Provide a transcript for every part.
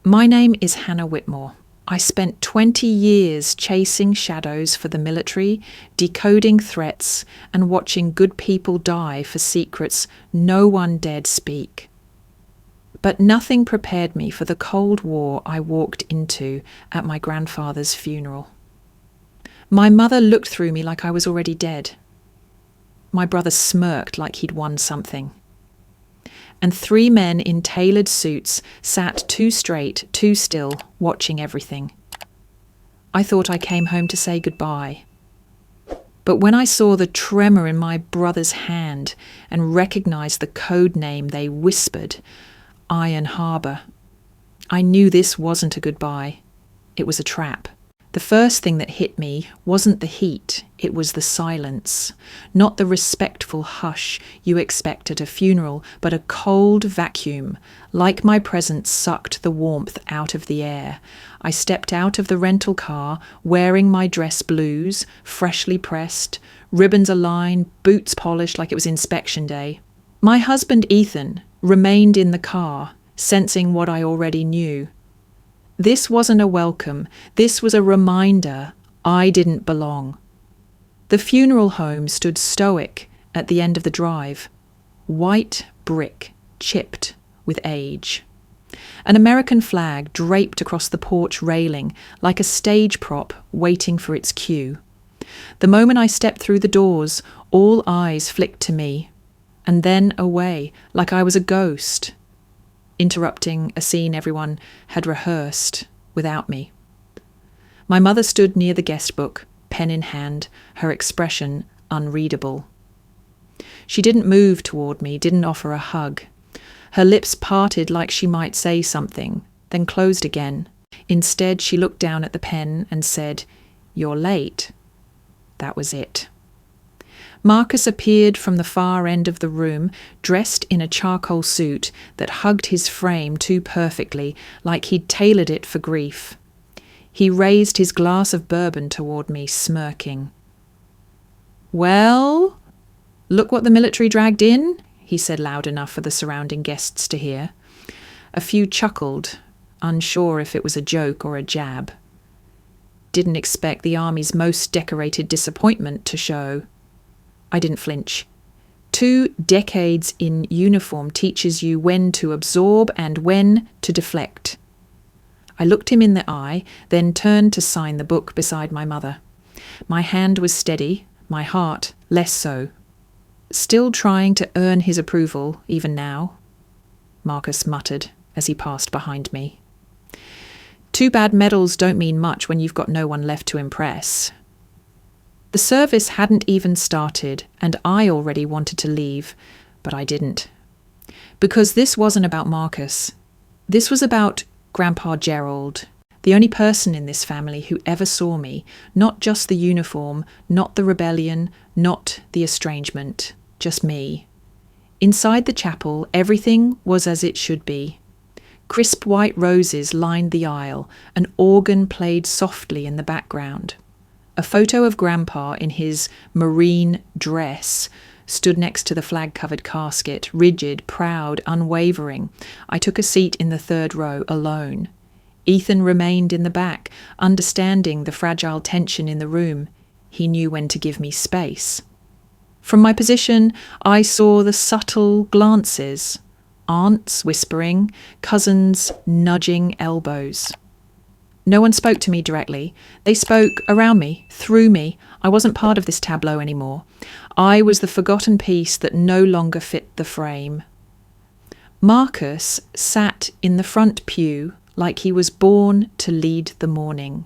My name is Hannah Whitmore. I spent 20 years chasing shadows for the military, decoding threats, and watching good people die for secrets no one dared speak. But nothing prepared me for the Cold War I walked into at my grandfather's funeral. My mother looked through me like I was already dead. My brother smirked like he'd won something. And 3 men in tailored suits sat too straight, too still, watching everything. I thought I came home to say goodbye. But when I saw the tremor in my brother's hand and recognized the code name they whispered, Iron Harbour, I knew this wasn't a goodbye. It was a trap. The first thing that hit me wasn't the heat, it was the silence. Not the respectful hush you expect at a funeral, but a cold vacuum, like my presence sucked the warmth out of the air. I stepped out of the rental car, wearing my dress blues, freshly pressed, ribbons aligned, boots polished like it was inspection day. My husband, Ethan, remained in the car, sensing what I already knew. This wasn't a welcome, this was a reminder I didn't belong. The funeral home stood stoic at the end of the drive, white brick chipped with age. An American flag draped across the porch railing like a stage prop waiting for its cue. The moment I stepped through the doors, all eyes flicked to me, and then away like I was a ghost, interrupting a scene everyone had rehearsed without me. My mother stood near the guest book, pen in hand, her expression unreadable. She didn't move toward me, didn't offer a hug. Her lips parted like she might say something, then closed again. Instead, she looked down at the pen and said, "You're late." That was it. Marcus appeared from the far end of the room, dressed in a charcoal suit that hugged his frame too perfectly, like he'd tailored it for grief. He raised his glass of bourbon toward me, smirking. "Well, look what the military dragged in," he said loud enough for the surrounding guests to hear. A few chuckled, unsure if it was a joke or a jab. Didn't expect the army's most decorated disappointment to show. I didn't flinch. 2 decades in uniform teaches you when to absorb and when to deflect. I looked him in the eye, then turned to sign the book beside my mother. My hand was steady, my heart less so. Still trying to earn his approval, even now, Marcus muttered as he passed behind me. "Too bad medals don't mean much when you've got no one left to impress." The service hadn't even started, and I already wanted to leave, but I didn't. Because this wasn't about Marcus. This was about Grandpa Gerald, the only person in this family who ever saw me, not just the uniform, not the rebellion, not the estrangement, just me. Inside the chapel, everything was as it should be. Crisp white roses lined the aisle, an organ played softly in the background. A photo of Grandpa in his marine dress stood next to the flag-covered casket, rigid, proud, unwavering. I took a seat in the 3rd row, alone. Ethan remained in the back, understanding the fragile tension in the room. He knew when to give me space. From my position, I saw the subtle glances, aunts whispering, cousins nudging elbows. No one spoke to me directly. They spoke around me, through me. I wasn't part of this tableau anymore. I was the forgotten piece that no longer fit the frame. Marcus sat in the front pew like he was born to lead the mourning.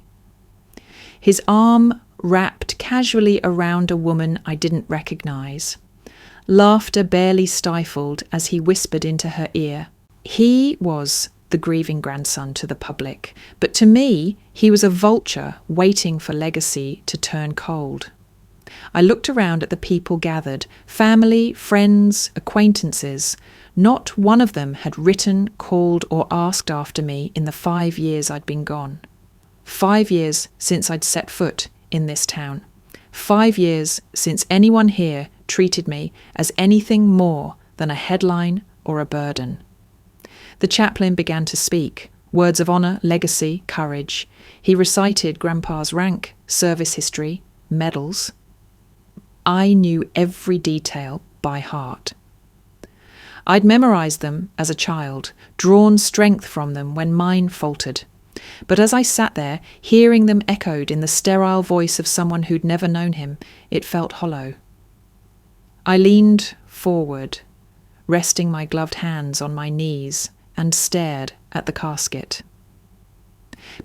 His arm wrapped casually around a woman I didn't recognize. Laughter barely stifled as he whispered into her ear. He was the grieving grandson to the public, but to me, he was a vulture waiting for legacy to turn cold. I looked around at the people gathered, family, friends, acquaintances. Not one of them had written, called, or asked after me in the 5 years I'd been gone. 5 years since I'd set foot in this town. 5 years since anyone here treated me as anything more than a headline or a burden. The chaplain began to speak, Words of honour, legacy, courage. He recited Grandpa's rank, service history, medals. I knew every detail by heart. I'd memorised them as a child, drawn strength from them when mine faltered. But as I sat there, hearing them echoed in the sterile voice of someone who'd never known him, it felt hollow. I leaned forward, resting my gloved hands on my knees, and stared at the casket.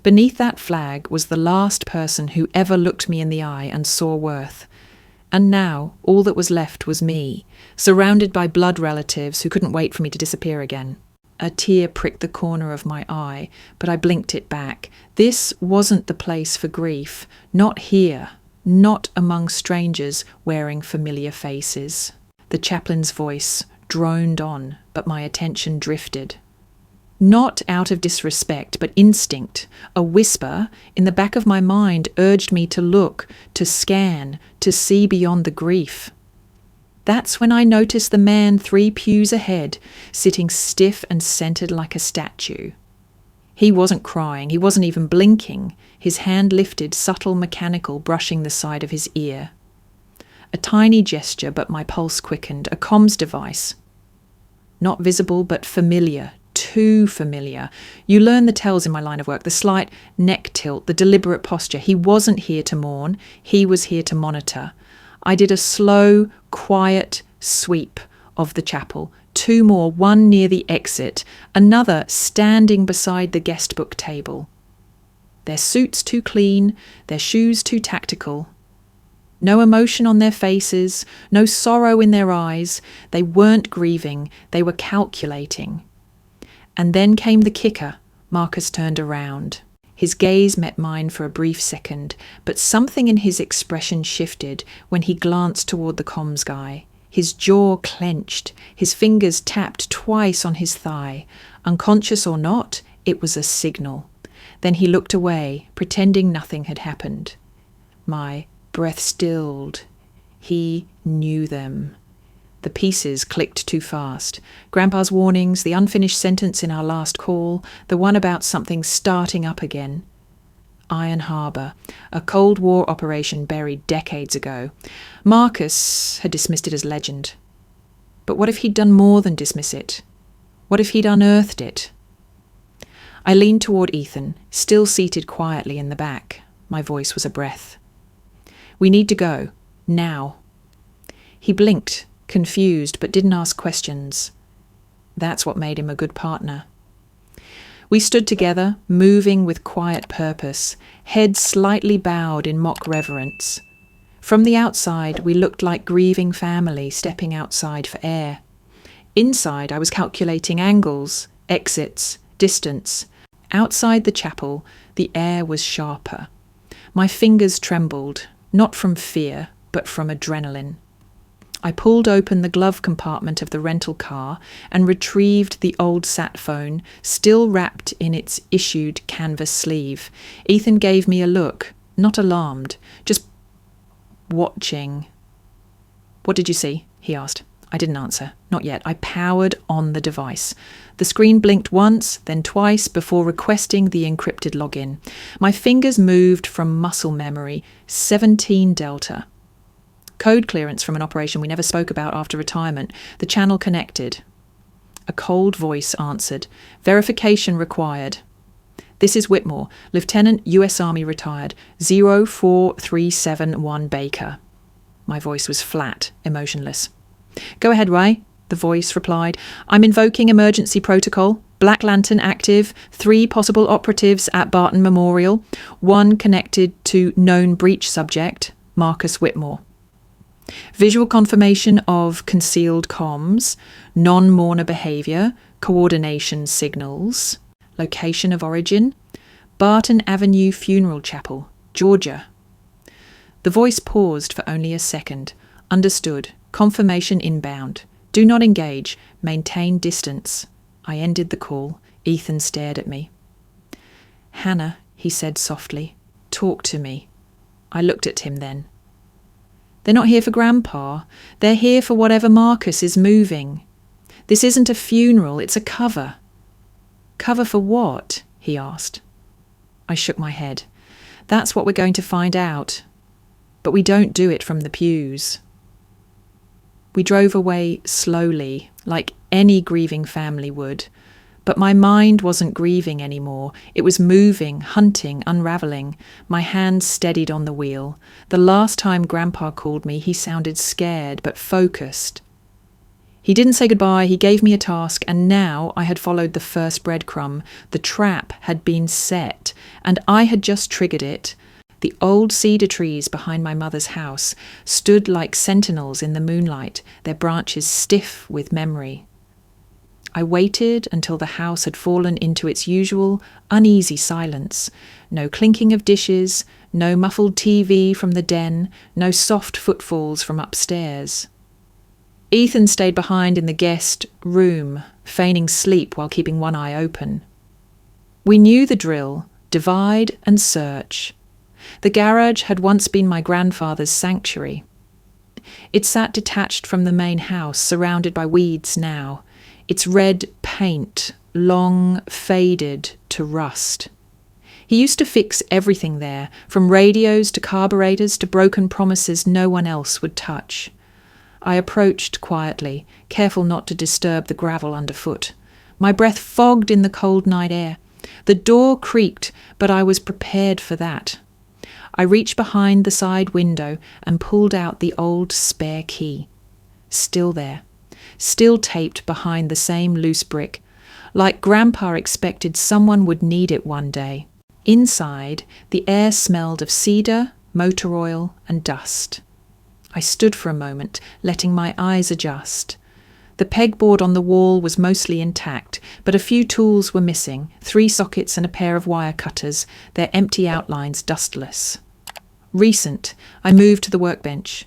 Beneath that flag was the last person who ever looked me in the eye and saw worth. And now all that was left was me, surrounded by blood relatives who couldn't wait for me to disappear again. A tear pricked the corner of my eye, but I blinked it back. This wasn't the place for grief. Not here. Not among strangers wearing familiar faces. The chaplain's voice droned on, but my attention drifted. Not out of disrespect, but instinct. A whisper in the back of my mind urged me to look, to scan, to see beyond the grief. That's when I noticed the man 3 pews ahead, sitting stiff and centered like a statue. He wasn't crying, he wasn't even blinking, his hand lifted, subtle, mechanical, brushing the side of his ear. A tiny gesture, but my pulse quickened, a comms device. Not visible, but familiar. Too familiar. You learn the tells in my line of work, the slight neck tilt, the deliberate posture. He wasn't here to mourn, he was here to monitor. I did a slow, quiet sweep of the chapel. 2 more, one near the exit, another standing beside the guest book table. Their suits too clean, their shoes too tactical. No emotion on their faces, no sorrow in their eyes. They weren't grieving, they were calculating. And then came the kicker. Marcus turned around. His gaze met mine for a brief second, but something in his expression shifted when he glanced toward the comms guy. His jaw clenched, his fingers tapped twice on his thigh. Unconscious or not, it was a signal. Then he looked away, pretending nothing had happened. My breath stilled. He knew them. The pieces clicked too fast. Grandpa's warnings, the unfinished sentence in our last call, the one about something starting up again. Iron Harbour, a Cold War operation buried decades ago. Marcus had dismissed it as legend. But what if he'd done more than dismiss it? What if he'd unearthed it? I leaned toward Ethan, still seated quietly in the back. My voice was a breath. We need to go. Now. He blinked, confused, but didn't ask questions. That's what made him a good partner. We stood together, moving with quiet purpose, heads slightly bowed in mock reverence. From the outside, we looked like grieving family stepping outside for air. Inside, I was calculating angles, exits, distance. Outside the chapel, the air was sharper. My fingers trembled, not from fear, but from adrenaline. I pulled open the glove compartment of the rental car and retrieved the old sat phone, still wrapped in its issued canvas sleeve. Ethan gave me a look, not alarmed, just watching. "What did you see?" he asked. I didn't answer. Not yet. I powered on the device. The screen blinked once, then twice, before requesting the encrypted login. My fingers moved from muscle memory. 17 Delta. Code clearance from an operation we never spoke about after retirement. The channel connected. A cold voice answered. Verification required. "This is Whitmore, Lieutenant, U.S. Army retired, 04371 Baker." My voice was flat, emotionless. "Go ahead, Ray," the voice replied. "I'm invoking emergency protocol. Black Lantern active. 3 possible operatives at Barton Memorial. 1 connected to known breach subject, Marcus Whitmore. Visual confirmation of concealed comms, non-mourner behaviour, coordination signals. Location of origin, Barton Avenue Funeral Chapel, Georgia." The voice paused for only a second. Understood. Confirmation inbound. Do not engage. Maintain distance. I ended the call. Ethan stared at me. "Hannah," he said softly, "talk to me." I looked at him then. "They're not here for Grandpa. They're here for whatever Marcus is moving. This isn't a funeral, it's a cover." "Cover for what?" he asked. I shook my head. That's what we're going to find out. But we don't do it from the pews. We drove away slowly, like any grieving family would. But my mind wasn't grieving anymore. It was moving, hunting, unravelling. My hands steadied on the wheel. The last time Grandpa called me, he sounded scared, but focused. He didn't say goodbye, he gave me a task, and now I had followed the first breadcrumb. The trap had been set, and I had just triggered it. The old cedar trees behind my mother's house stood like sentinels in the moonlight, their branches stiff with memory. I waited until the house had fallen into its usual, uneasy silence. No clinking of dishes, no muffled TV from the den, no soft footfalls from upstairs. Ethan stayed behind in the guest room, feigning sleep while keeping one eye open. We knew the drill: divide and search. The garage had once been my grandfather's sanctuary. It sat detached from the main house, surrounded by weeds now, its red paint long faded to rust. He used to fix everything there, from radios to carburetors to broken promises no one else would touch. I approached quietly, careful not to disturb the gravel underfoot. My breath fogged in the cold night air. The door creaked, but I was prepared for that. I reached behind the side window and pulled out the old spare key. Still there, still taped behind the same loose brick, like Grandpa expected someone would need it one day. Inside, the air smelled of cedar, motor oil, and dust. I stood for a moment, letting my eyes adjust. The pegboard on the wall was mostly intact, but a few tools were missing, 3 sockets and a pair of wire cutters, their empty outlines dustless. Recent, I moved to the workbench.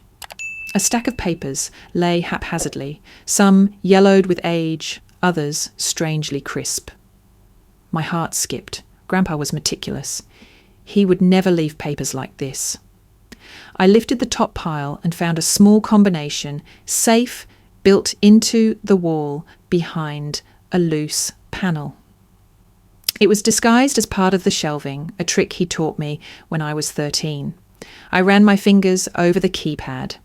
A stack of papers lay haphazardly, some yellowed with age, others strangely crisp. My heart skipped. Grandpa was meticulous. He would never leave papers like this. I lifted the top pile and found a small combination, safe, built into the wall behind a loose panel. It was disguised as part of the shelving, a trick he taught me when I was 13. I ran my fingers over the keypad.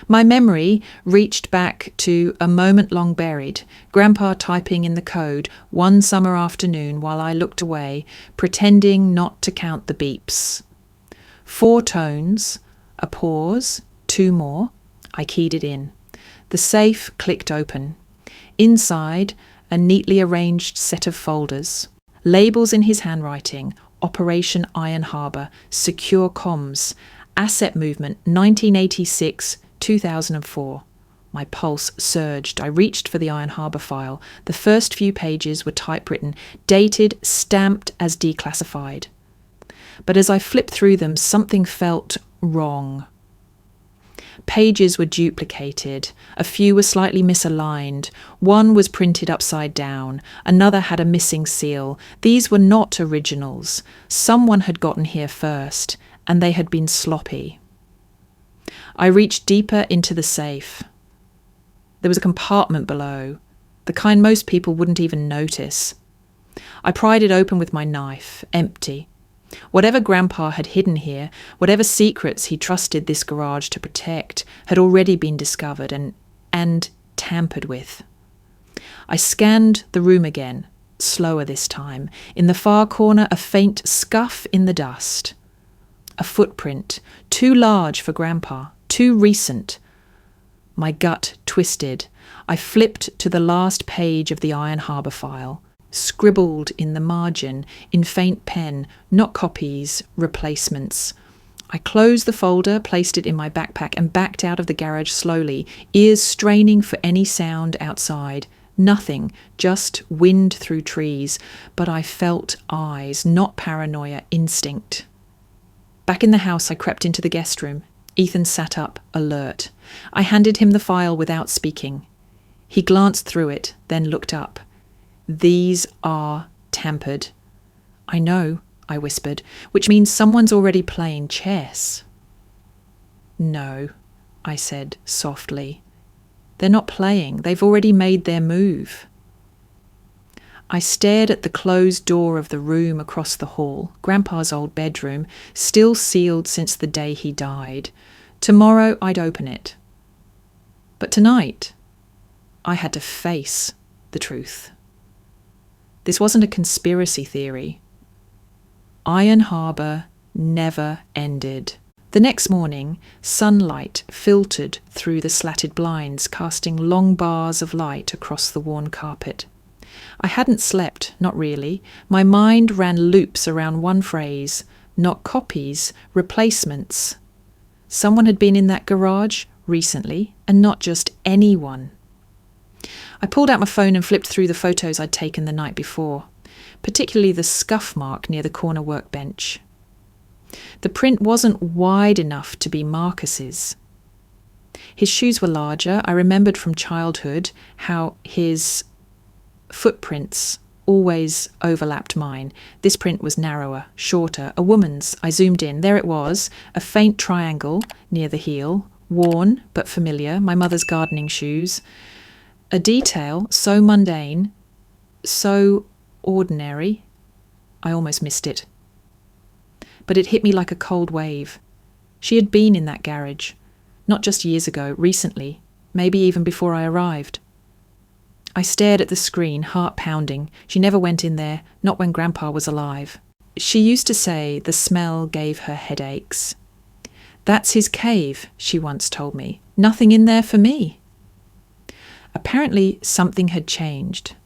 My memory reached back to a moment long buried, Grandpa typing in the code one summer afternoon while I looked away, pretending not to count the beeps. 4 tones, a pause, 2 more. I keyed it in. The safe clicked open. Inside, a neatly arranged set of folders. Labels in his handwriting: Operation Iron Harbour, Secure Comms, Asset Movement 1986-2004. My pulse surged. I reached for the Iron Harbour file. The first few pages were typewritten, dated, stamped as declassified. But as I flipped through them, something felt wrong. Pages were duplicated. A few were slightly misaligned. One was printed upside down. Another had a missing seal. These were not originals. Someone had gotten here first, and they had been sloppy. I reached deeper into the safe. There was a compartment below, the kind most people wouldn't even notice. I pried it open with my knife, empty. Whatever Grandpa had hidden here, whatever secrets he trusted this garage to protect, had already been discovered and tampered with. I scanned the room again, slower this time. In the far corner, a faint scuff in the dust. A footprint, too large for Grandpa, too recent. My gut twisted. I flipped to the last page of the Iron Harbour file. Scribbled in the margin, in faint pen, not copies, replacements. I closed the folder, placed it in my backpack, and backed out of the garage slowly, ears straining for any sound outside. Nothing, just wind through trees, but I felt eyes, not paranoia, instinct. Back in the house, I crept into the guest room. Ethan sat up, alert. I handed him the file without speaking. He glanced through it, then looked up. These are tampered. I know, I whispered, which means someone's already playing chess. No, I said softly. They're not playing. They've already made their move. I stared at the closed door of the room across the hall, Grandpa's old bedroom, still sealed since the day he died. Tomorrow I'd open it. But tonight, I had to face the truth. This wasn't a conspiracy theory. Iron Harbour never ended. The next morning, sunlight filtered through the slatted blinds, casting long bars of light across the worn carpet. I hadn't slept, not really. My mind ran loops around one phrase, not copies, replacements. Someone had been in that garage recently, and not just anyone. I pulled out my phone and flipped through the photos I'd taken the night before, particularly the scuff mark near the corner workbench. The print wasn't wide enough to be Marcus's. His shoes were larger. I remembered from childhood how his footprints always overlapped mine. This print was narrower, shorter, a woman's. I zoomed in. There it was, a faint triangle near the heel, worn but familiar, my mother's gardening shoes. A detail so mundane, so ordinary, I almost missed it. But it hit me like a cold wave. She had been in that garage, not just years ago, recently, maybe even before I arrived. I stared at the screen, heart pounding. She never went in there, not when Grandpa was alive. She used to say the smell gave her headaches. That's his cave, she once told me. Nothing in there for me. Apparently, something had changed.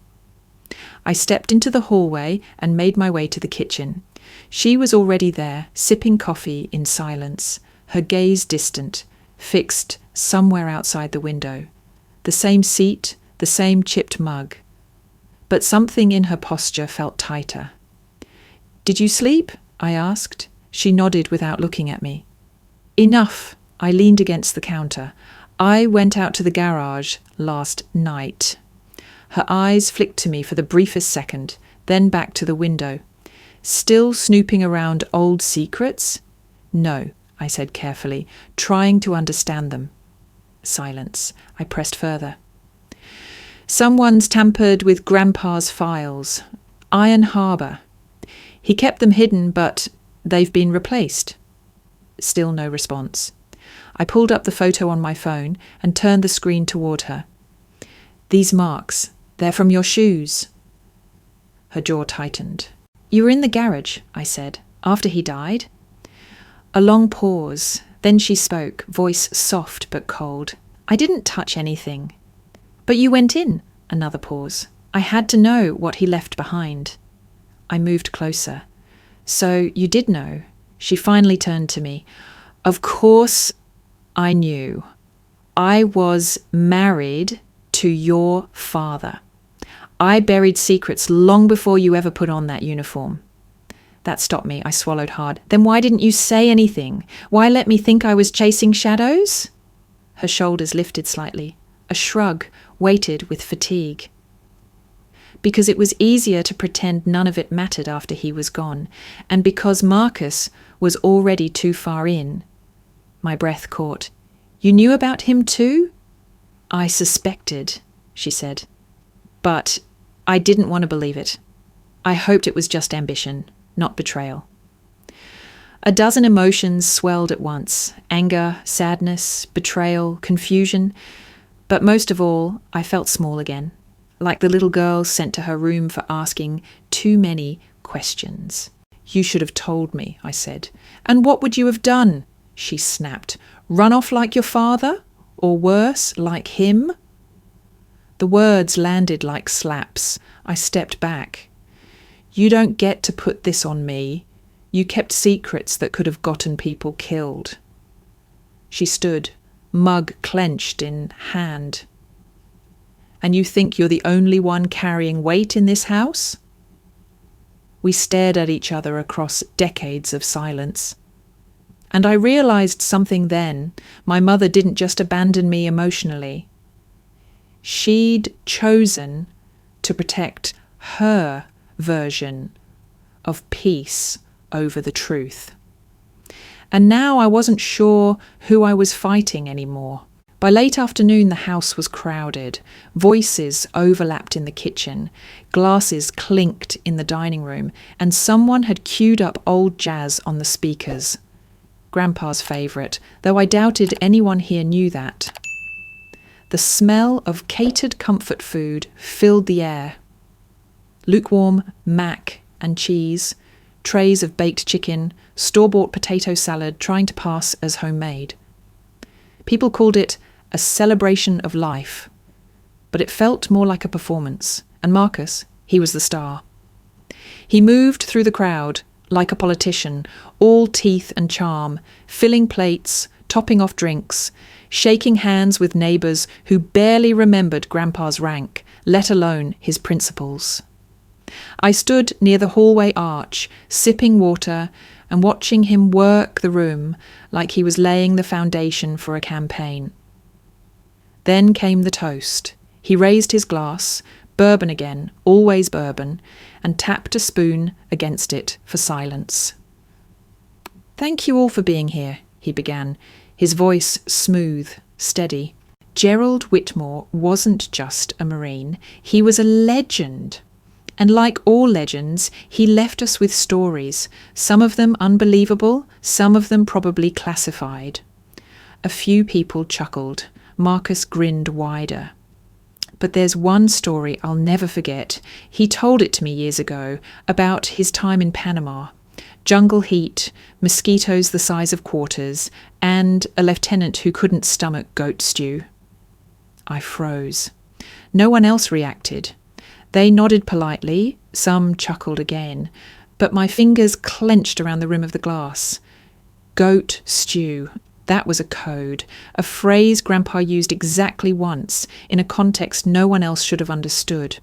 I stepped into the hallway and made my way to the kitchen. She was already there, sipping coffee in silence, her gaze distant, fixed somewhere outside the window. The same seat, the same chipped mug. But something in her posture felt tighter. "Did you sleep?" I asked. She nodded without looking at me. "Enough." I leaned against the counter. "I went out to the garage last night." Her eyes flicked to me for the briefest second, then back to the window. "Still snooping around old secrets?" "No," I said carefully, trying to understand them. Silence. I pressed further. "Someone's tampered with Grandpa's files. Iron Harbour. He kept them hidden, but they've been replaced." Still no response. I pulled up the photo on my phone and turned the screen toward her. "These marks, they're from your shoes." Her jaw tightened. "You were in the garage," I said, "after he died?" A long pause. Then she spoke, voice soft but cold. "I didn't touch anything." "But you went in." Another pause. "I had to know what he left behind." I moved closer. "So you did know?" She finally turned to me. "Of course I knew. I was married to your father. I buried secrets long before you ever put on that uniform." That stopped me. I swallowed hard. "Then why didn't you say anything? Why let me think I was chasing shadows?" Her shoulders lifted slightly. A shrug, weighted with fatigue. "Because it was easier to pretend none of it mattered after he was gone, and because Marcus was already too far in." My breath caught. "You knew about him too?" "I suspected," she said. "But I didn't want to believe it. I hoped it was just ambition, not betrayal." A dozen emotions swelled at once. Anger, sadness, betrayal, confusion. But most of all, I felt small again, like the little girl sent to her room for asking too many questions. "You should have told me," I said. "And what would you have done?" she snapped. "Run off like your father? Or worse, like him?" The words landed like slaps. I stepped back. "You don't get to put this on me. You kept secrets that could have gotten people killed." She stood, mug clenched in hand. "And you think you're the only one carrying weight in this house?" We stared at each other across decades of silence. And I realized something then. My mother didn't just abandon me emotionally. She'd chosen to protect her version of peace over the truth. And now I wasn't sure who I was fighting anymore. By late afternoon, the house was crowded. Voices overlapped in the kitchen, glasses clinked in the dining room, and someone had queued up old jazz on the speakers. Grandpa's favourite, though I doubted anyone here knew that. The smell of catered comfort food filled the air. Lukewarm mac and cheese, trays of baked chicken, store-bought potato salad trying to pass as homemade. People called it a celebration of life, but it felt more like a performance, and Marcus, he was the star. He moved through the crowd like a politician, all teeth and charm, filling plates, topping off drinks, shaking hands with neighbours who barely remembered Grandpa's rank, let alone his principles. I stood near the hallway arch, sipping water and watching him work the room like he was laying the foundation for a campaign. Then came the toast. He raised his glass, bourbon again, always bourbon, and tapped a spoon against it for silence. "Thank you all for being here," he began, his voice smooth, steady. Gerald Whitmore wasn't just a Marine, he was a legend. And like all legends, he left us with stories, some of them unbelievable, some of them probably classified. A few people chuckled. Marcus grinned wider. But there's one story I'll never forget. He told it to me years ago, about his time in Panama. Jungle heat, mosquitoes the size of quarters, and a lieutenant who couldn't stomach goat stew. I froze. No one else reacted. They nodded politely, some chuckled again, but my fingers clenched around the rim of the glass. Goat stew. That was a code, a phrase Grandpa used exactly once, in a context no one else should have understood.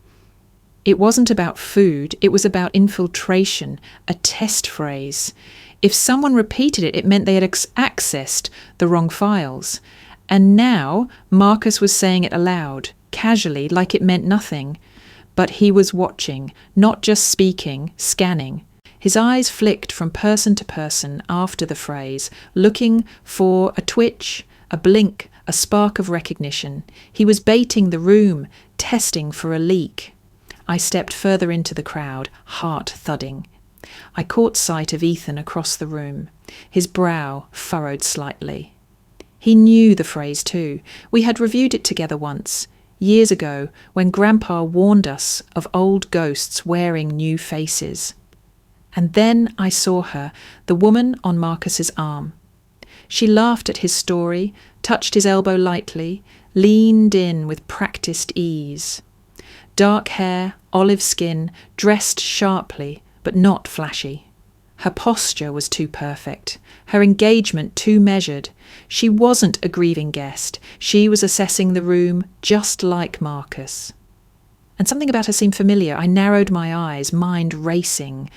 It wasn't about food, it was about infiltration, a test phrase. If someone repeated it, it meant they had accessed the wrong files. And now Marcus was saying it aloud, casually, like it meant nothing. But he was watching, not just speaking, scanning. His eyes flicked from person to person after the phrase, looking for a twitch, a blink, a spark of recognition. He was baiting the room, testing for a leak. I stepped further into the crowd, heart thudding. I caught sight of Ethan across the room, his brow furrowed slightly. He knew the phrase too. We had reviewed it together once, years ago, when Grandpa warned us of old ghosts wearing new faces. And then I saw her, the woman on Marcus's arm. She laughed at his story, touched his elbow lightly, leaned in with practiced ease. Dark hair, olive skin, dressed sharply, but not flashy. Her posture was too perfect, her engagement too measured. She wasn't a grieving guest. She was assessing the room just like Marcus. And something about her seemed familiar. I narrowed my eyes, mind racing.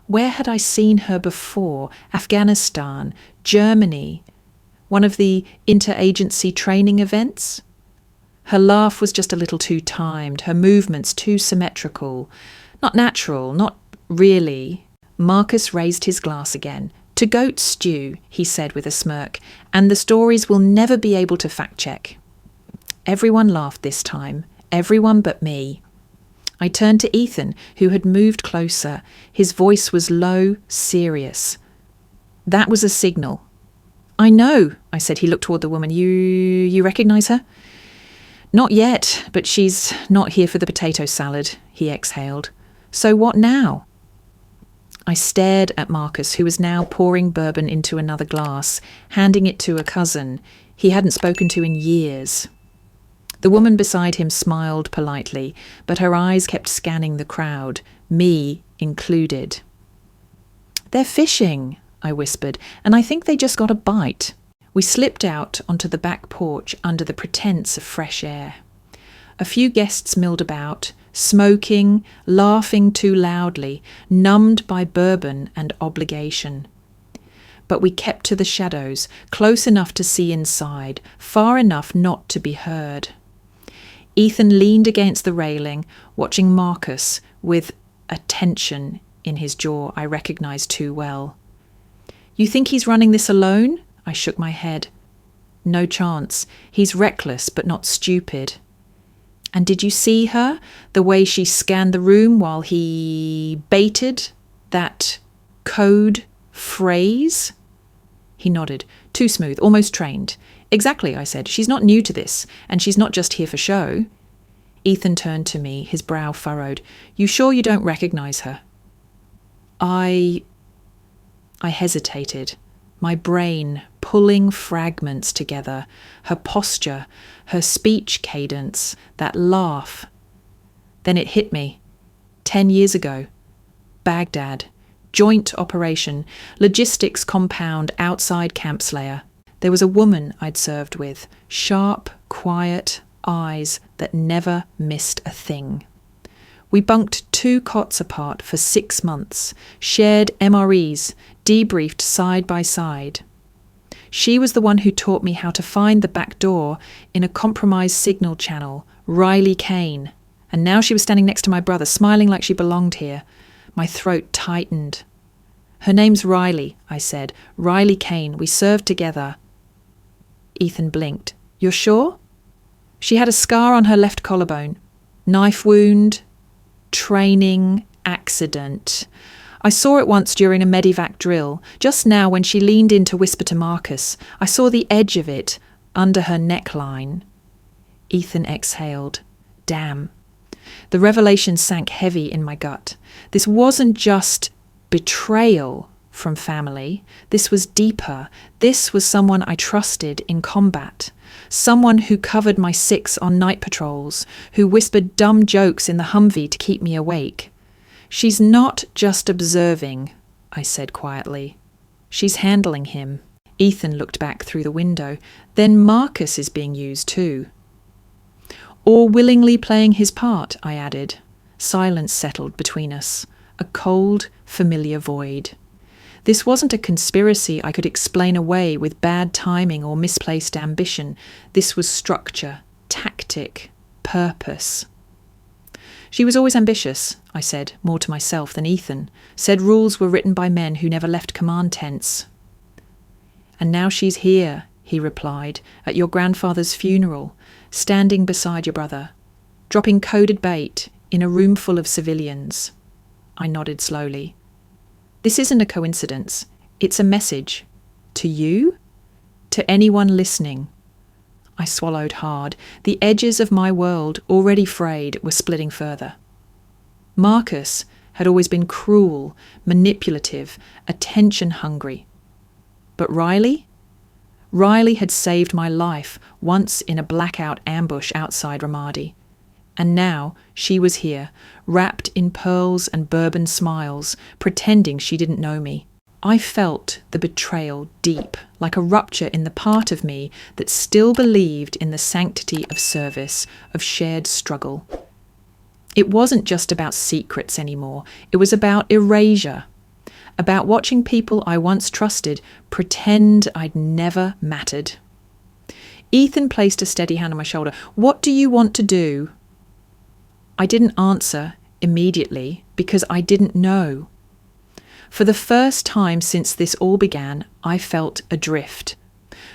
Where had I seen her before? Afghanistan, Germany, one of the interagency training events? Her laugh was just a little too timed, her movements too symmetrical. Not natural, not really. Marcus raised his glass again. "To goat stew," he said with a smirk, "and the stories will never be able to fact-check." Everyone laughed this time, everyone but me. I turned to Ethan, who had moved closer. His voice was low, serious. That was a signal. "I know," I said. He looked toward the woman. You recognise her?" "Not yet, but she's not here for the potato salad," he exhaled. "So what now?" I stared at Marcus, who was now pouring bourbon into another glass, handing it to a cousin he hadn't spoken to in years. The woman beside him smiled politely, but her eyes kept scanning the crowd, me included. "They're fishing," I whispered, "and I think they just got a bite." We slipped out onto the back porch under the pretense of fresh air. A few guests milled about, smoking, laughing too loudly, numbed by bourbon and obligation. But we kept to the shadows, close enough to see inside, far enough not to be heard. Ethan leaned against the railing, watching Marcus with a tension in his jaw I recognised too well. "You think he's running this alone?" I shook my head. No chance. He's reckless, but not stupid. And did you see her? The way she scanned the room while he baited that code phrase? He nodded. Too smooth, almost trained. Exactly, I said. She's not new to this, and she's not just here for show. Ethan turned to me, his brow furrowed. You sure you don't recognize her? I hesitated, my brain pulling fragments together, her posture, her speech cadence, that laugh. Then it hit me. 10 years ago. Baghdad. Joint operation. Logistics compound outside Camp Slayer. There was a woman I'd served with. Sharp, quiet eyes that never missed a thing. We bunked 2 cots apart for 6 months, shared MREs, debriefed side by side. She was the one who taught me how to find the back door in a compromised signal channel, Riley Kane. And now she was standing next to my brother, smiling like she belonged here. My throat tightened. Her name's Riley, I said. Riley Kane. We served together. Ethan blinked. You're sure? She had a scar on her left collarbone. Knife wound. Training accident. I saw it once during a medivac drill. Just now when she leaned in to whisper to Marcus, I saw the edge of it under her neckline. Ethan exhaled. Damn. The revelation sank heavy in my gut. This wasn't just betrayal from family. This was deeper. This was someone I trusted in combat. Someone who covered my 6 on night patrols, who whispered dumb jokes in the Humvee to keep me awake. She's not just observing, I said quietly. She's handling him. Ethan looked back through the window. Then Marcus is being used too. Or willingly playing his part, I added. Silence settled between us. A cold, familiar void. This wasn't a conspiracy I could explain away with bad timing or misplaced ambition. This was structure, tactic, purpose. She was always ambitious, I said, more to myself than Ethan. Said rules were written by men who never left command tents. And now she's here, he replied, at your grandfather's funeral, standing beside your brother, dropping coded bait in a room full of civilians. I nodded slowly. This isn't a coincidence. It's a message. To you? To anyone listening. I swallowed hard. The edges of my world, already frayed, were splitting further. Marcus had always been cruel, manipulative, attention-hungry. But Riley? Riley had saved my life once in a blackout ambush outside Ramadi. And now she was here, wrapped in pearls and bourbon smiles, pretending she didn't know me. I felt the betrayal deep, like a rupture in the part of me that still believed in the sanctity of service, of shared struggle. It wasn't just about secrets anymore. It was about erasure, about watching people I once trusted pretend I'd never mattered. Ethan placed a steady hand on my shoulder. What do you want to do? I didn't answer immediately because I didn't know. For the first time since this all began, I felt adrift.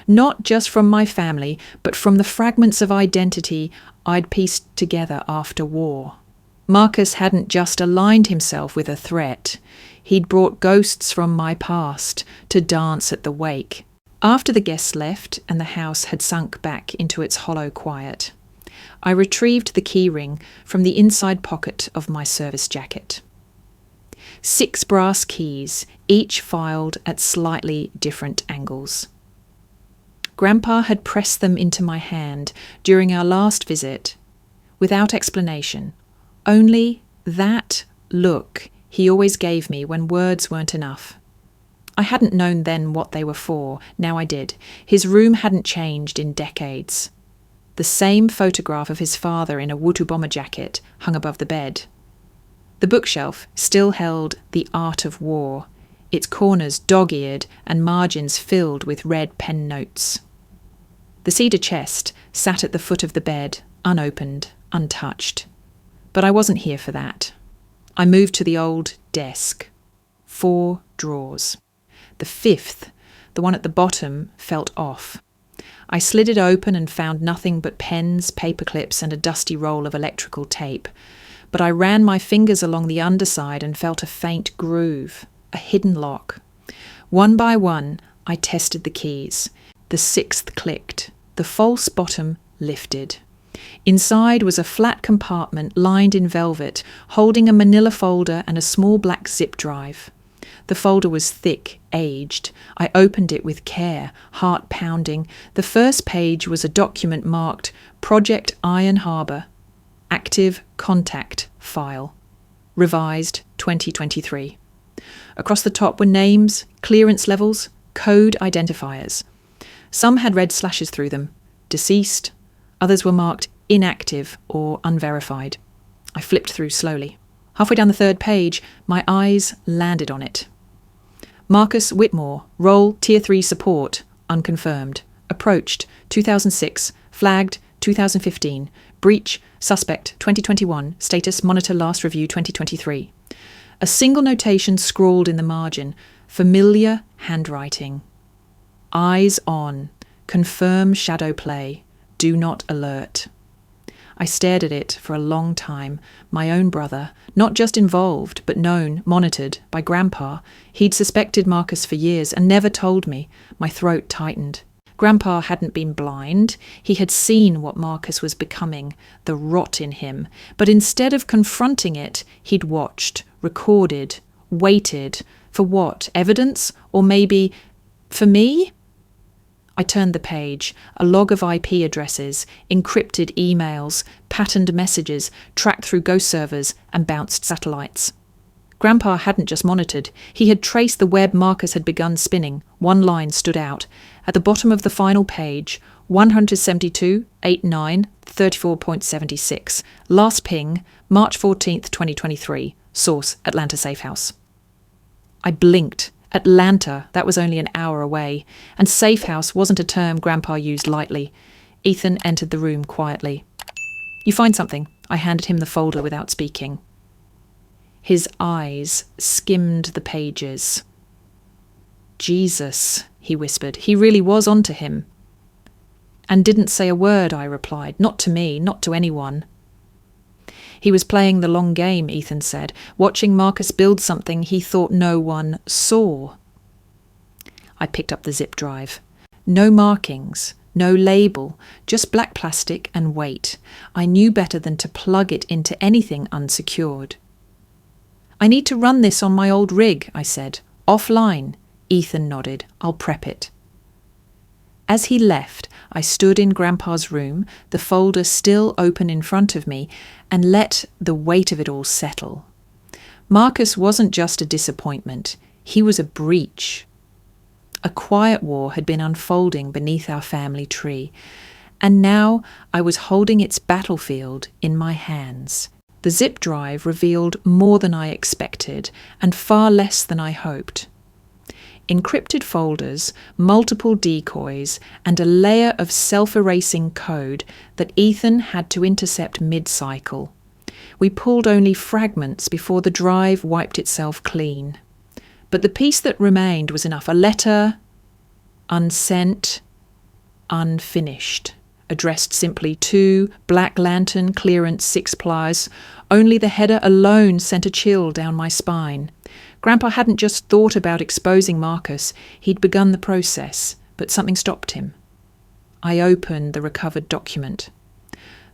Not just from my family, but from the fragments of identity I'd pieced together after war. Marcus hadn't just aligned himself with a threat. He'd brought ghosts from my past to dance at the wake. After the guests left and the house had sunk back into its hollow quiet, I retrieved the keyring from the inside pocket of my service jacket. 6 brass keys, each filed at slightly different angles. Grandpa had pressed them into my hand during our last visit, without explanation. Only that look he always gave me when words weren't enough. I hadn't known then what they were for, now I did. His room hadn't changed in decades. The same photograph of his father in a Wutu bomber jacket hung above the bed. The bookshelf still held The Art of War, its corners dog-eared and margins filled with red pen notes. The cedar chest sat at the foot of the bed, unopened, untouched. But I wasn't here for that. I moved to the old desk. 4 drawers. The 5th, the one at the bottom, felt off. I slid it open and found nothing but pens, paper clips, and a dusty roll of electrical tape. But I ran my fingers along the underside and felt a faint groove, a hidden lock. One by one, I tested the keys. The sixth clicked. The false bottom lifted. Inside was a flat compartment lined in velvet, holding a manila folder and a small black zip drive. The folder was thick, aged. I opened it with care, heart pounding. The first page was a document marked Project Iron Harbour, Active Contact File, Revised 2023. Across the top were names, clearance levels, code identifiers. Some had red slashes through them, deceased. Others were marked inactive or unverified. I flipped through slowly. Halfway down the third page, my eyes landed on it. Marcus Whitmore, role Tier 3 support, unconfirmed. Approached, 2006, flagged, 2015. Breach, suspect, 2021, status monitor last review 2023. A single notation scrawled in the margin, familiar handwriting. Eyes on, confirm shadow play, do not alert. I stared at it for a long time. My own brother, not just involved, but known, monitored, by Grandpa. He'd suspected Marcus for years and never told me. My throat tightened. Grandpa hadn't been blind. He had seen what Marcus was becoming, the rot in him. But instead of confronting it, he'd watched, recorded, waited. For what? Evidence? Or maybe for me? I turned the page, a log of IP addresses, encrypted emails, patterned messages, tracked through ghost servers and bounced satellites. Grandpa hadn't just monitored, he had traced the web Marcus had begun spinning. One line stood out. At the bottom of the final page, 172.89.34.76. Last ping, March 14th, 2023. Source, Atlanta Safe House. I blinked. Atlanta, that was only an hour away, and safe house wasn't a term Grandpa used lightly. Ethan entered the room quietly. You find something? I handed him the folder without speaking. His eyes skimmed the pages. Jesus, he whispered. He really was onto him. And didn't say a word, I replied. Not to me, not to anyone. He was playing the long game, Ethan said, watching Marcus build something he thought no one saw. I picked up the zip drive. No markings, no label, just black plastic and weight. I knew better than to plug it into anything unsecured. I need to run this on my old rig, I said. Offline. Ethan nodded. I'll prep it. As he left, I stood in Grandpa's room, the folder still open in front of me, and let the weight of it all settle. Marcus wasn't just a disappointment, he was a breach. A quiet war had been unfolding beneath our family tree, and now I was holding its battlefield in my hands. The zip drive revealed more than I expected, and far less than I hoped. Encrypted folders, multiple decoys, and a layer of self-erasing code that Ethan had to intercept mid-cycle. We pulled only fragments before the drive wiped itself clean. But the piece that remained was enough. A letter, unsent, unfinished, addressed simply to Black Lantern Clearance 6 Pliers. Only the header alone sent a chill down my spine. Grandpa hadn't just thought about exposing Marcus, he'd begun the process, but something stopped him. I opened the recovered document.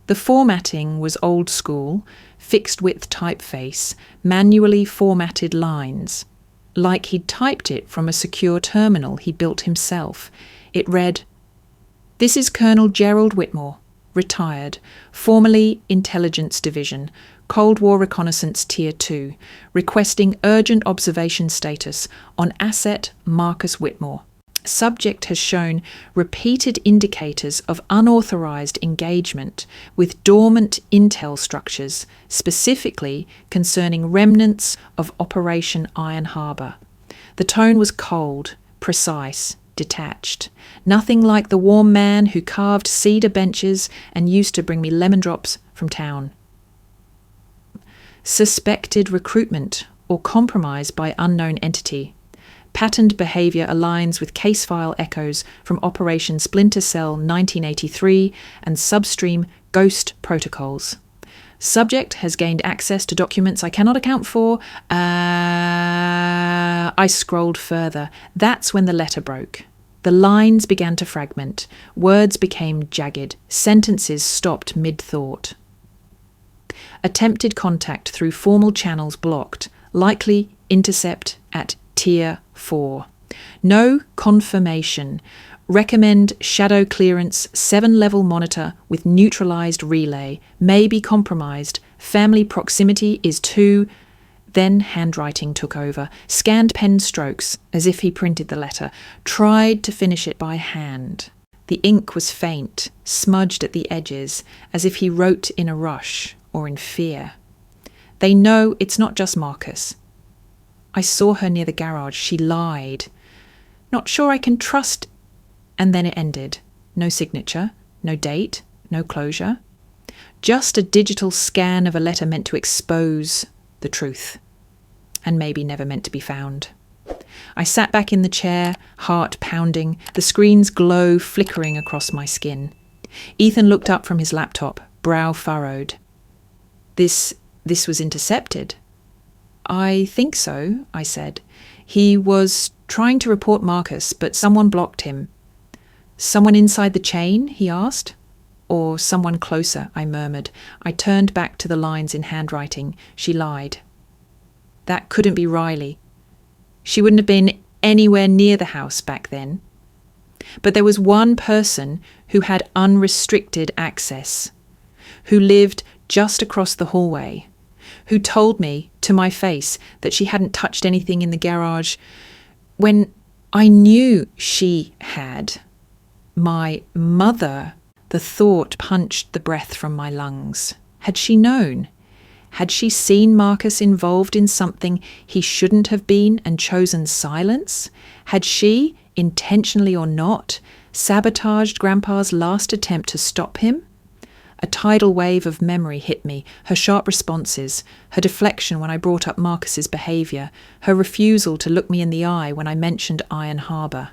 The formatting was old school, fixed-width typeface, manually formatted lines. Like he'd typed it from a secure terminal he built himself. It read, "This is Colonel Gerald Whitmore, retired, formerly Intelligence Division, Cold War Reconnaissance Tier 2, requesting urgent observation status on asset Marcus Whitmore. Subject has shown repeated indicators of unauthorized engagement with dormant intel structures, specifically concerning remnants of Operation Iron Harbour." The tone was cold, precise, detached. Nothing like the warm man who carved cedar benches and used to bring me lemon drops from town. Suspected recruitment or compromise by unknown entity. Patterned behaviour aligns with case file echoes from Operation Splinter Cell 1983 and Substream Ghost protocols. Subject has gained access to documents I cannot account for. I scrolled further. That's when the letter broke. The lines began to fragment. Words became jagged. Sentences stopped mid-thought. Attempted contact through formal channels blocked. Likely intercept at Tier 4. No confirmation. Recommend shadow clearance, 7-level monitor with neutralized relay. May be compromised. Family proximity is 2. Then handwriting took over. Scanned pen strokes, as if he printed the letter. Tried to finish it by hand. The ink was faint, smudged at the edges, as if he wrote in a rush or in fear. They know it's not just Marcus. I saw her near the garage. She lied. Not sure I can trust. And then it ended. No signature, no date, no closure. Just a digital scan of a letter meant to expose the truth, and maybe never meant to be found. I sat back in the chair, heart pounding, the screen's glow flickering across my skin. Ethan looked up from his laptop, brow furrowed. This was intercepted. I think so, I said. He was trying to report Marcus, but someone blocked him. Someone inside the chain, he asked. Or someone closer, I murmured. I turned back to the lines in handwriting. She lied. That couldn't be Riley. She wouldn't have been anywhere near the house back then. But there was one person who had unrestricted access, who lived just across the hallway, who told me to my face that she hadn't touched anything in the garage when I knew she had. My mother. The thought punched the breath from my lungs. Had she known? Had she seen Marcus involved in something he shouldn't have been and chosen silence? Had she, intentionally or not, sabotaged Grandpa's last attempt to stop him? A tidal wave of memory hit me, her sharp responses, her deflection when I brought up Marcus's behaviour, her refusal to look me in the eye when I mentioned Iron Harbour.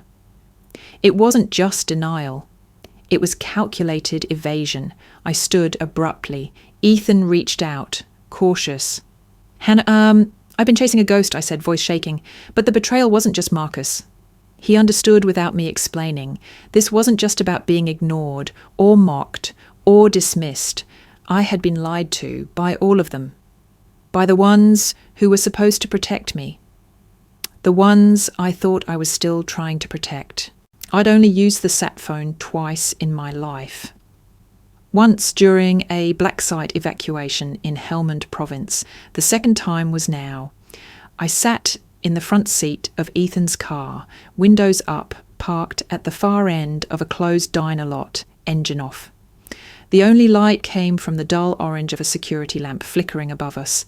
It wasn't just denial. It was calculated evasion. I stood abruptly. Ethan reached out, cautious. Hannah, I've been chasing a ghost, I said, voice shaking. But the betrayal wasn't just Marcus. He understood without me explaining. This wasn't just about being ignored, or mocked, or dismissed. I had been lied to by all of them. By the ones who were supposed to protect me. The ones I thought I was still trying to protect. I'd only used the sat phone twice in my life. Once during a black site evacuation in Helmand Province. The second time was now. I sat in the front seat of Ethan's car, windows up, parked at the far end of a closed diner lot, engine off. The only light came from the dull orange of a security lamp flickering above us.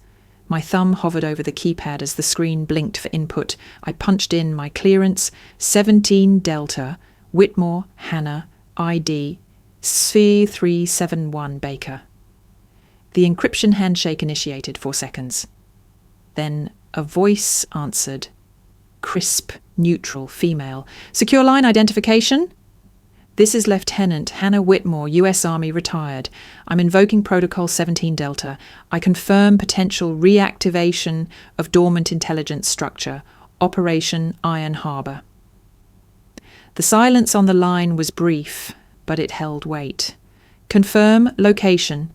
My thumb hovered over the keypad as the screen blinked for input. I punched in my clearance, 17 Delta, Whitmore, Hannah, ID, Sphere 371 Baker. The encryption handshake initiated 4 seconds. Then a voice answered. Crisp, neutral, female. Secure line identification? This is Lieutenant Hannah Whitmore, U.S. Army, retired. I'm invoking Protocol 17 Delta. I confirm potential reactivation of dormant intelligence structure. Operation Iron Harbour. The silence on the line was brief, but it held weight. Confirm location.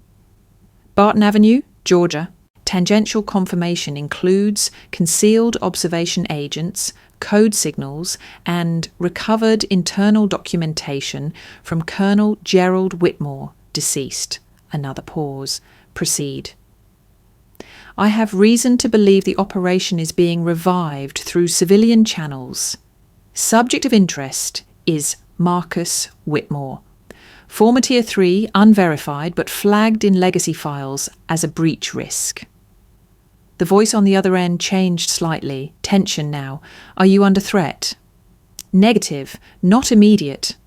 Barton Avenue, Georgia. Tangential confirmation includes concealed observation agents, code signals, and recovered internal documentation from Colonel Gerald Whitmore, deceased. Another pause. Proceed. I have reason to believe the operation is being revived through civilian channels. Subject of interest is Marcus Whitmore. Former Tier 3, unverified, but flagged in legacy files as a breach risk. The voice on the other end changed slightly. Tension now. Are you under threat? Negative, not immediate.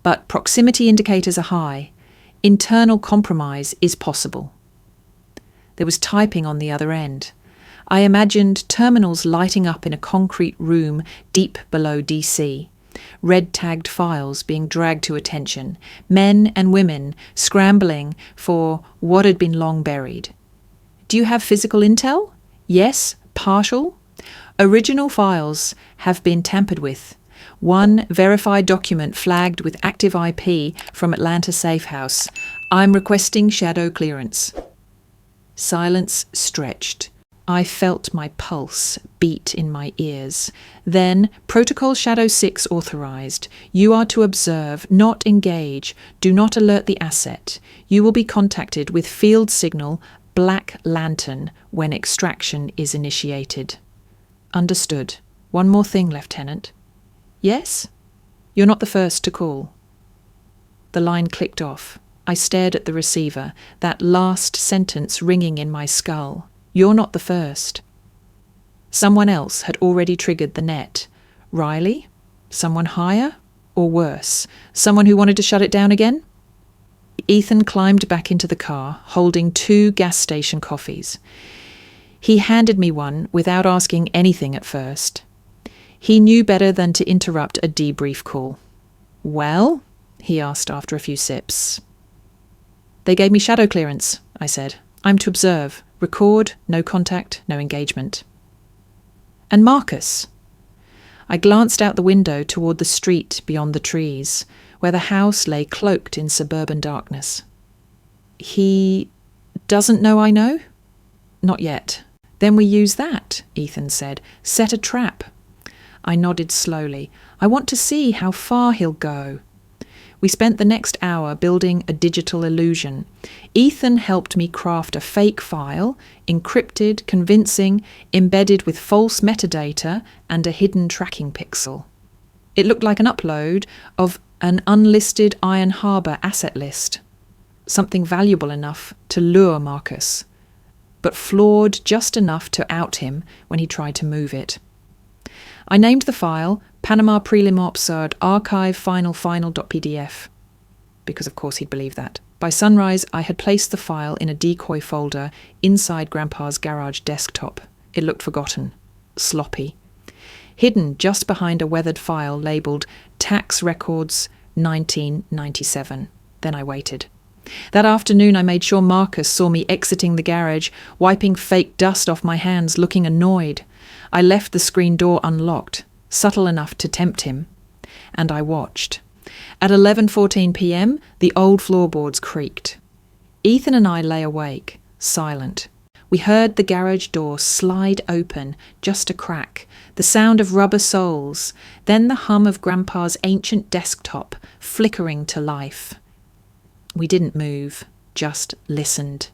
But proximity indicators are high. Internal compromise is possible. There was typing on the other end. I imagined terminals lighting up in a concrete room deep below DC, red-tagged files being dragged to attention, men and women scrambling for what had been long buried. Do you have physical intel? Yes, partial. Original files have been tampered with. One verified document flagged with active IP from Atlanta Safe House. I'm requesting shadow clearance. Silence stretched. I felt my pulse beat in my ears. Then, Protocol Shadow 6 authorized. You are to observe, not engage. Do not alert the asset. You will be contacted with field signal Black Lantern when extraction is initiated. Understood. One more thing, Lieutenant. Yes? You're not the first to call. The line clicked off. I stared at the receiver, that last sentence ringing in my skull. You're not the first. Someone else had already triggered the net. Riley? Someone higher? Or worse, someone who wanted to shut it down again? Ethan climbed back into the car, holding 2 gas station coffees. He handed me one without asking anything at first. He knew better than to interrupt a debrief call. Well? He asked after a few sips. They gave me shadow clearance, I said. I'm to observe. Record, no contact, no engagement. And Marcus? I glanced out the window toward the street beyond the trees, where the house lay cloaked in suburban darkness. He doesn't know I know? Not yet. Then we use that, Ethan said. Set a trap. I nodded slowly. I want to see how far he'll go. We spent the next hour building a digital illusion. Ethan helped me craft a fake file, encrypted, convincing, embedded with false metadata and a hidden tracking pixel. It looked like an upload of an unlisted Iron Harbour asset list. Something valuable enough to lure Marcus, but flawed just enough to out him when he tried to move it. I named the file Panama Prelim Obserd Archive Final.pdf, because of course he'd believe that. By sunrise, I had placed the file in a decoy folder inside Grandpa's garage desktop. It looked forgotten, sloppy. Hidden just behind a weathered file labelled Tax Records 1997. Then I waited. That afternoon I made sure Marcus saw me exiting the garage, wiping fake dust off my hands, looking annoyed. I left the screen door unlocked, subtle enough to tempt him, and I watched. At 11:14 p.m, the old floorboards creaked. Ethan and I lay awake, silent. We heard the garage door slide open, just a crack, the sound of rubber soles, then the hum of Grandpa's ancient desktop flickering to life. We didn't move, just listened.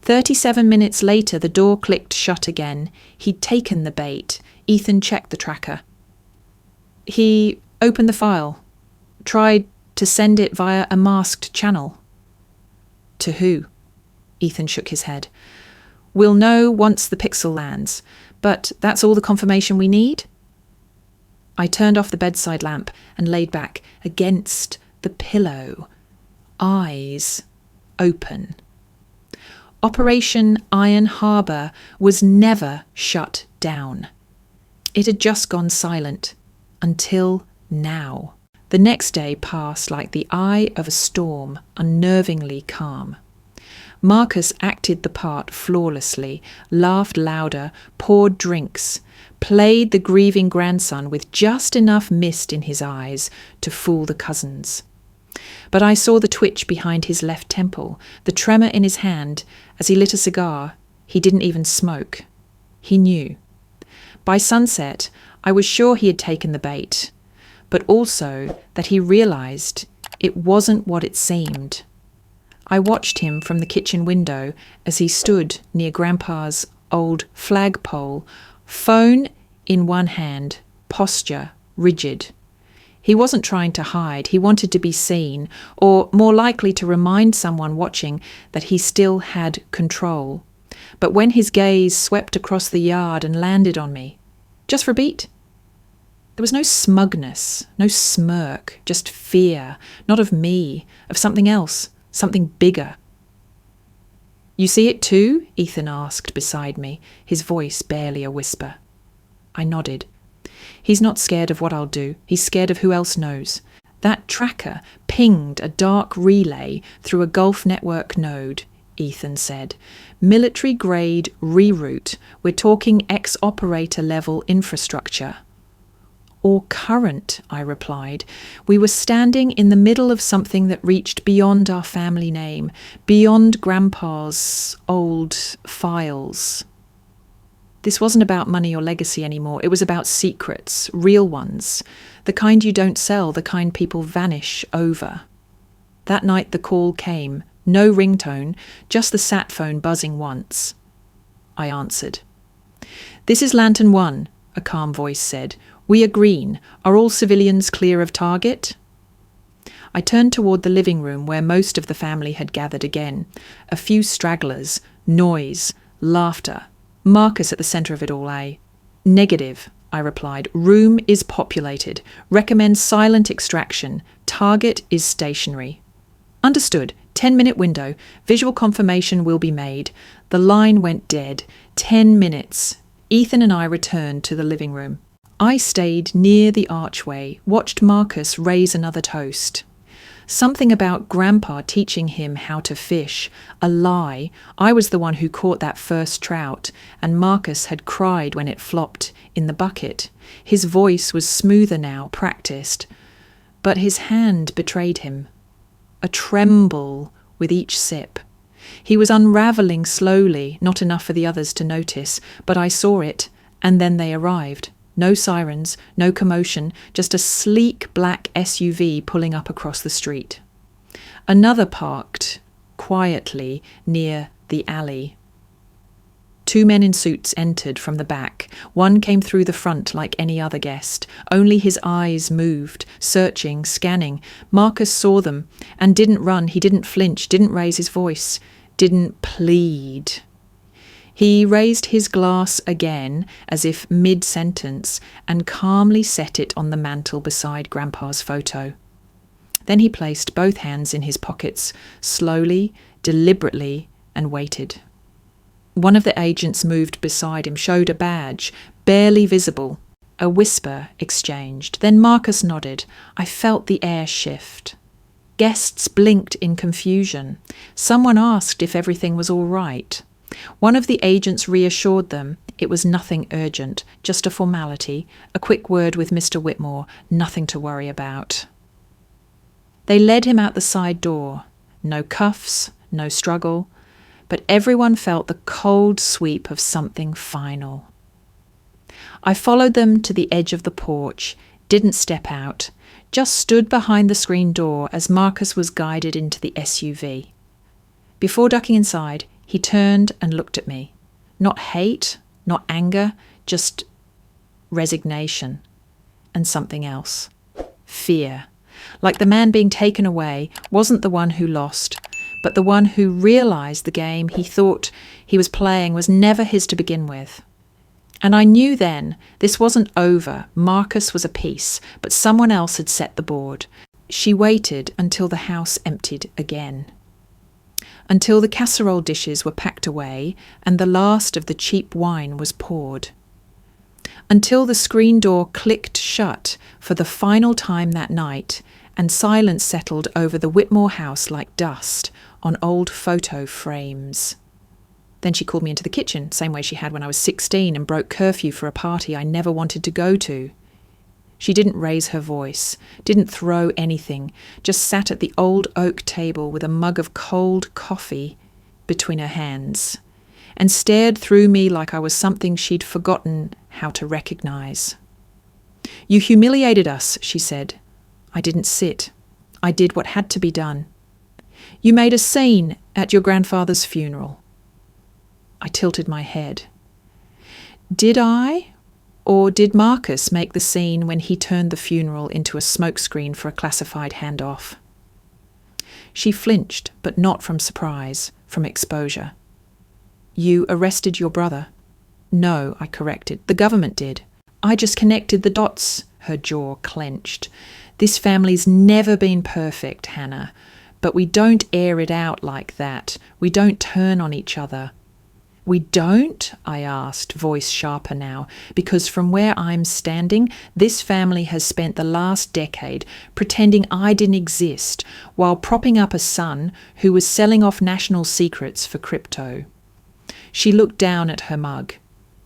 37 minutes later, the door clicked shut again. He'd taken the bait. Ethan checked the tracker. He opened the file, tried to send it via a masked channel. To who? Ethan shook his head. We'll know once the pixel lands, but that's all the confirmation we need? I turned off the bedside lamp and laid back against the pillow, eyes open. Operation Iron Harbour was never shut down. It had just gone silent, until now. The next day passed like the eye of a storm, unnervingly calm. Marcus acted the part flawlessly, laughed louder, poured drinks, played the grieving grandson with just enough mist in his eyes to fool the cousins. But I saw the twitch behind his left temple, the tremor in his hand as he lit a cigar. He didn't even smoke. He knew. By sunset, I was sure he had taken the bait, but also that he realized it wasn't what it seemed. I watched him from the kitchen window as he stood near Grandpa's old flagpole, phone in one hand, posture rigid. He wasn't trying to hide. He wanted to be seen, or more likely to remind someone watching that he still had control. But when his gaze swept across the yard and landed on me, just for a beat, there was no smugness, no smirk, just fear, not of me, of something else, something bigger. You see it too? Ethan asked beside me, his voice barely a whisper. I nodded. He's not scared of what I'll do. He's scared of who else knows. That tracker pinged a dark relay through a Gulf network node, Ethan said. Military-grade reroute. We're talking ex-operator level infrastructure. Or current, I replied. We were standing in the middle of something that reached beyond our family name, beyond Grandpa's old files. This wasn't about money or legacy anymore. It was about secrets, real ones, the kind you don't sell, the kind people vanish over. That night the call came, no ringtone, just the sat phone buzzing once. I answered. This is Lantern 1, a calm voice said. We are green. Are all civilians clear of target? I turned toward the living room where most of the family had gathered again. A few stragglers, noise, laughter. Marcus at the centre of it all, eh? Negative, I replied. Room is populated. Recommend silent extraction. Target is stationary. Understood. 10-minute window. Visual confirmation will be made. The line went dead. 10 minutes. Ethan and I returned to the living room. I stayed near the archway, watched Marcus raise another toast. Something about Grandpa teaching him how to fish. A lie. I was the one who caught that first trout, and Marcus had cried when it flopped in the bucket. His voice was smoother now, practiced. But his hand betrayed him. A tremble with each sip. He was unravelling slowly, not enough for the others to notice, but I saw it, and then they arrived. No sirens, no commotion, just a sleek black SUV pulling up across the street. Another parked quietly near the alley. 2 men in suits entered from the back. One came through the front like any other guest. Only his eyes moved, searching, scanning. Marcus saw them and didn't run. He didn't flinch, didn't raise his voice, didn't plead. He raised his glass again, as if mid-sentence, and calmly set it on the mantel beside Grandpa's photo. Then he placed both hands in his pockets, slowly, deliberately, and waited. One of the agents moved beside him, showed a badge, barely visible. A whisper exchanged. Then Marcus nodded. I felt the air shift. Guests blinked in confusion. Someone asked if everything was all right. One of the agents reassured them it was nothing urgent, just a formality, a quick word with Mr. Whitmore, nothing to worry about. They led him out the side door. No cuffs, no struggle, but everyone felt the cold sweep of something final. I followed them to the edge of the porch, didn't step out, just stood behind the screen door as Marcus was guided into the SUV. Before ducking inside, he turned and looked at me. Not hate, not anger, just resignation. And something else. Fear. Like the man being taken away wasn't the one who lost, but the one who realised the game he thought he was playing was never his to begin with. And I knew then this wasn't over. Marcus was a piece, but someone else had set the board. She waited until the house emptied again. Until the casserole dishes were packed away and the last of the cheap wine was poured. Until the screen door clicked shut for the final time that night and silence settled over the Whitmore house like dust on old photo frames. Then she called me into the kitchen, same way she had when I was 16 and broke curfew for a party I never wanted to go to. She didn't raise her voice, didn't throw anything, just sat at the old oak table with a mug of cold coffee between her hands, and stared through me like I was something she'd forgotten how to recognise. You humiliated us, she said. I didn't sit. I did what had to be done. You made a scene at your grandfather's funeral. I tilted my head. Did I? Or did Marcus make the scene when he turned the funeral into a smokescreen for a classified handoff? She flinched, but not from surprise, from exposure. You arrested your brother. No, I corrected. The government did. I just connected the dots. Her jaw clenched. This family's never been perfect, Hannah. But we don't air it out like that. We don't turn on each other. We don't? I asked, voice sharper now, because from where I'm standing, this family has spent the last decade pretending I didn't exist while propping up a son who was selling off national secrets for crypto. She looked down at her mug.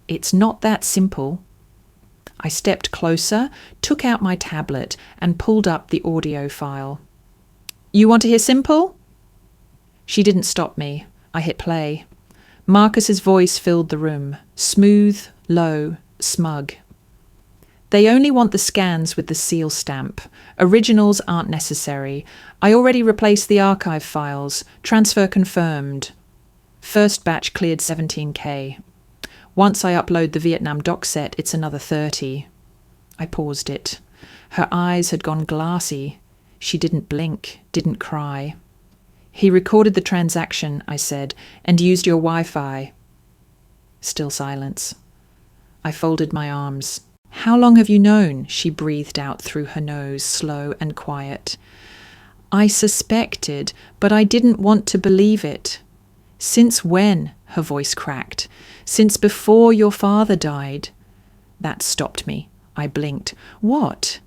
It's not that simple. I stepped closer, took out my tablet, and pulled up the audio file. You want to hear simple? She didn't stop me. I hit play. Marcus's voice filled the room, smooth, low, smug. They only want the scans with the seal stamp. Originals aren't necessary. I already replaced the archive files. Transfer confirmed. First batch cleared 17K. Once I upload the Vietnam doc set, it's another 30. I paused it. Her eyes had gone glassy. She didn't blink, didn't cry. He recorded the transaction, I said, and used your Wi-Fi. Still silence. I folded my arms. How long have you known? She breathed out through her nose, slow and quiet. I suspected, but I didn't want to believe it. Since when? Her voice cracked. Since before your father died. That stopped me. I blinked. What?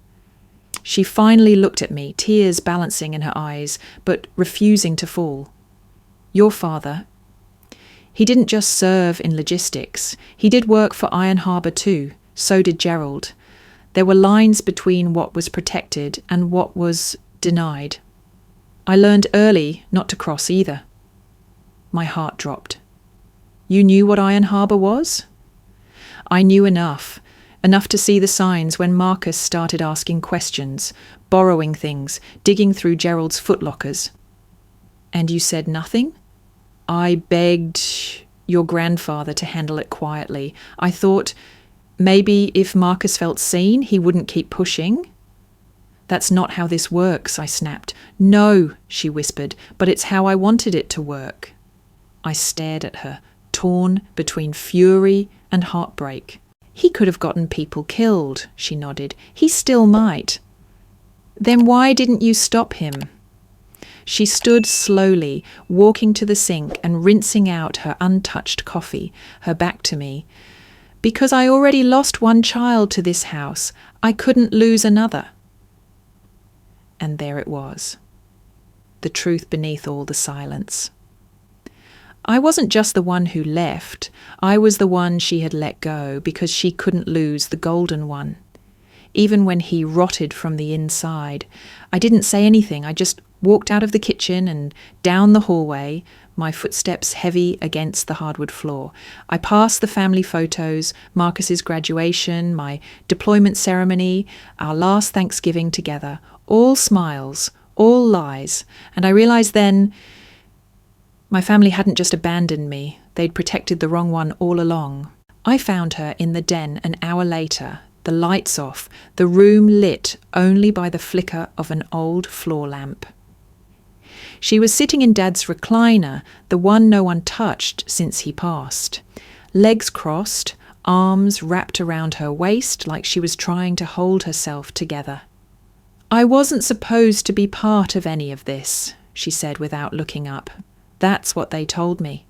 She finally looked at me, tears balancing in her eyes, but refusing to fall. Your father. He didn't just serve in logistics. He did work for Iron Harbour too. So did Gerald. There were lines between what was protected and what was denied. I learned early not to cross either. My heart dropped. You knew what Iron Harbour was? I knew enough to see the signs when Marcus started asking questions, borrowing things, digging through Gerald's footlockers. And you said nothing? I begged your grandfather to handle it quietly. I thought maybe if Marcus felt seen, he wouldn't keep pushing. That's not how this works, I snapped. No, she whispered, but it's how I wanted it to work. I stared at her, torn between fury and heartbreak. He could have gotten people killed, she nodded. He still might. Then why didn't you stop him? She stood slowly, walking to the sink and rinsing out her untouched coffee, her back to me. Because I already lost one child to this house. I couldn't lose another. And there it was. The truth beneath all the silence. I wasn't just the one who left. I was the one she had let go because she couldn't lose the golden one. Even when he rotted from the inside, I didn't say anything. I just walked out of the kitchen and down the hallway, my footsteps heavy against the hardwood floor. I passed the family photos, Marcus's graduation, my deployment ceremony, our last Thanksgiving together, all smiles, all lies. And I realized then my family hadn't just abandoned me, they'd protected the wrong one all along. I found her in the den an hour later, the lights off, the room lit only by the flicker of an old floor lamp. She was sitting in Dad's recliner, the one no one touched since he passed. Legs crossed, arms wrapped around her waist like she was trying to hold herself together. I wasn't supposed to be part of any of this, she said without looking up. That's what they told me.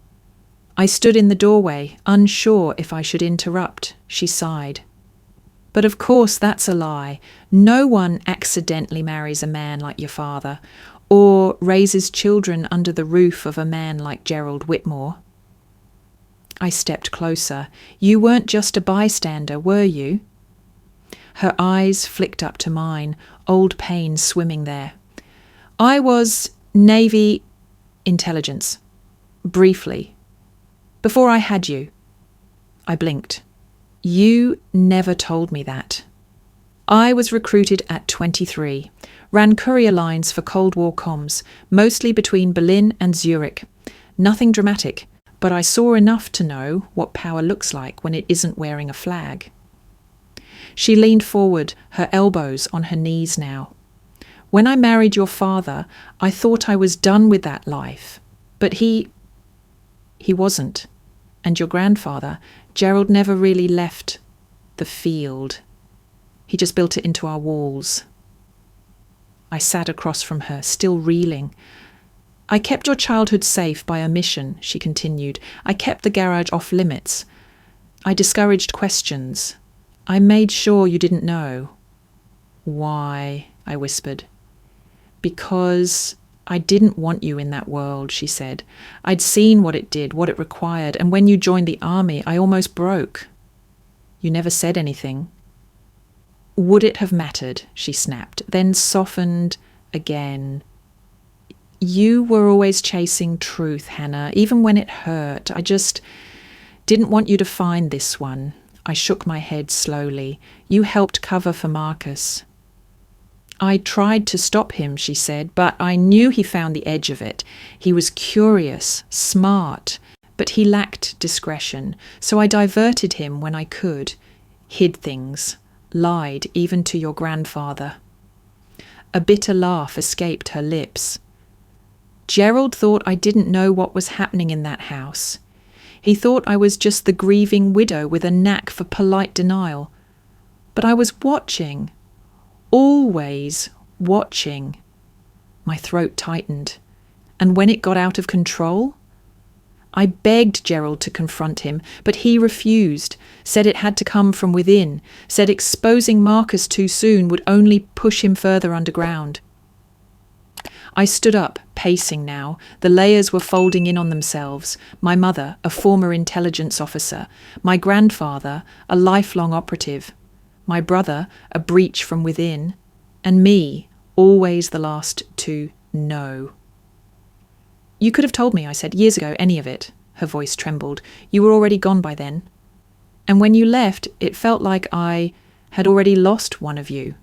I stood in the doorway, unsure if I should interrupt. She sighed. But of course that's a lie. No one accidentally marries a man like your father, or raises children under the roof of a man like Gerald Whitmore. I stepped closer. You weren't just a bystander, were you? Her eyes flicked up to mine, old pain swimming there. I was Navy intelligence. Briefly. Before I had you. I blinked. You never told me that. I was recruited at 23. Ran courier lines for Cold War comms, mostly between Berlin and Zurich. Nothing dramatic, but I saw enough to know what power looks like when it isn't wearing a flag. She leaned forward, her elbows on her knees now. When I married your father, I thought I was done with that life. But he wasn't. And your grandfather, Gerald, never really left the field. He just built it into our walls. I sat across from her, still reeling. I kept your childhood safe by omission, she continued. I kept the garage off limits. I discouraged questions. I made sure you didn't know. Why? I whispered. Because I didn't want you in that world, she said. I'd seen what it did, what it required, and when you joined the army, I almost broke. You never said anything. Would it have mattered? She snapped, then softened again. You were always chasing truth, Hannah, even when it hurt. I just didn't want you to find this one. I shook my head slowly. You helped cover for Marcus. I tried to stop him, she said, but I knew he found the edge of it. He was curious, smart, but he lacked discretion, so I diverted him when I could, hid things, lied even to your grandfather. A bitter laugh escaped her lips. Gerald thought I didn't know what was happening in that house. He thought I was just the grieving widow with a knack for polite denial. But I was watching. Always watching. My throat tightened. And when it got out of control, I begged Gerald to confront him, but he refused, said it had to come from within, said exposing Marcus too soon would only push him further underground. I stood up, pacing now. The layers were folding in on themselves. My mother, a former intelligence officer. My grandfather, a lifelong operative. My brother, a breach from within. And me, always the last to know. You could have told me, I said, years ago, any of it. Her voice trembled. You were already gone by then. And when you left, it felt like I had already lost one of you.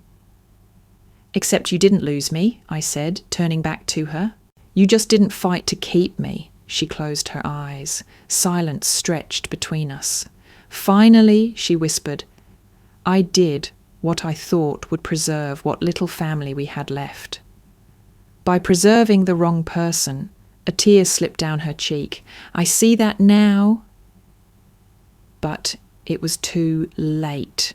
Except you didn't lose me, I said, turning back to her. You just didn't fight to keep me. She closed her eyes. Silence stretched between us. Finally, she whispered, I did what I thought would preserve what little family we had left. By preserving the wrong person, a tear slipped down her cheek. I see that now. But it was too late.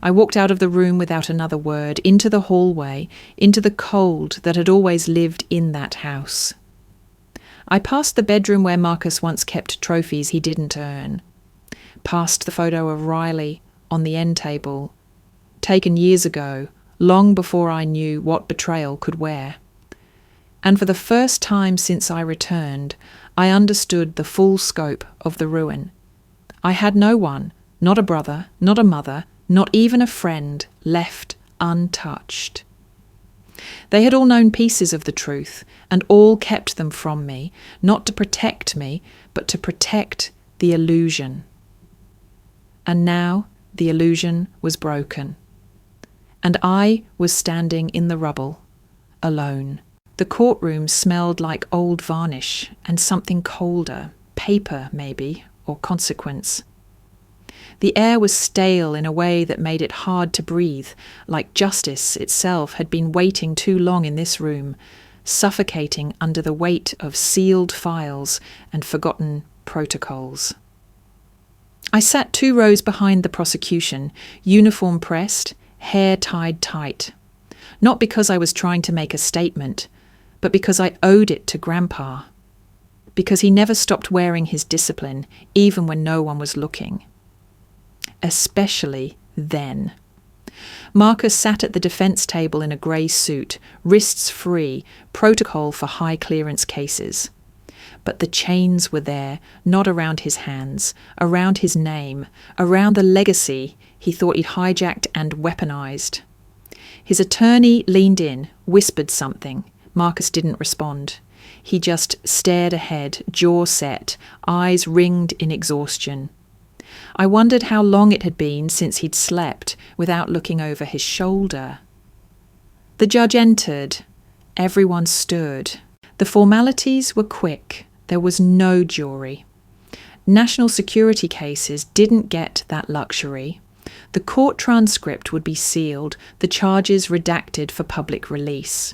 I walked out of the room without another word, into the hallway, into the cold that had always lived in that house. I passed the bedroom where Marcus once kept trophies he didn't earn, past the photo of Riley on the end table, taken years ago, long before I knew what betrayal could wear. And for the first time since I returned, I understood the full scope of the ruin. I had no one, not a brother, not a mother, not even a friend, left untouched. They had all known pieces of the truth, and all kept them from me, not to protect me, but to protect the illusion. And now the illusion was broken. And I was standing in the rubble, alone. The courtroom smelled like old varnish and something colder, paper maybe, or consequence. The air was stale in a way that made it hard to breathe, like justice itself had been waiting too long in this room, suffocating under the weight of sealed files and forgotten protocols. I sat 2 rows behind the prosecution, uniform pressed, hair tied tight. Not because I was trying to make a statement, but because I owed it to Grandpa. Because he never stopped wearing his discipline, even when no one was looking. Especially then. Marcus sat at the defence table in a grey suit, wrists free, protocol for high-clearance cases. But the chains were there, not around his hands, around his name, around the legacy he thought he'd hijacked and weaponised. His attorney leaned in, whispered something. Marcus didn't respond. He just stared ahead, jaw set, eyes ringed in exhaustion. I wondered how long it had been since he'd slept without looking over his shoulder. The judge entered. Everyone stood. The formalities were quick. There was no jury. National security cases didn't get that luxury. The court transcript would be sealed, the charges redacted for public release.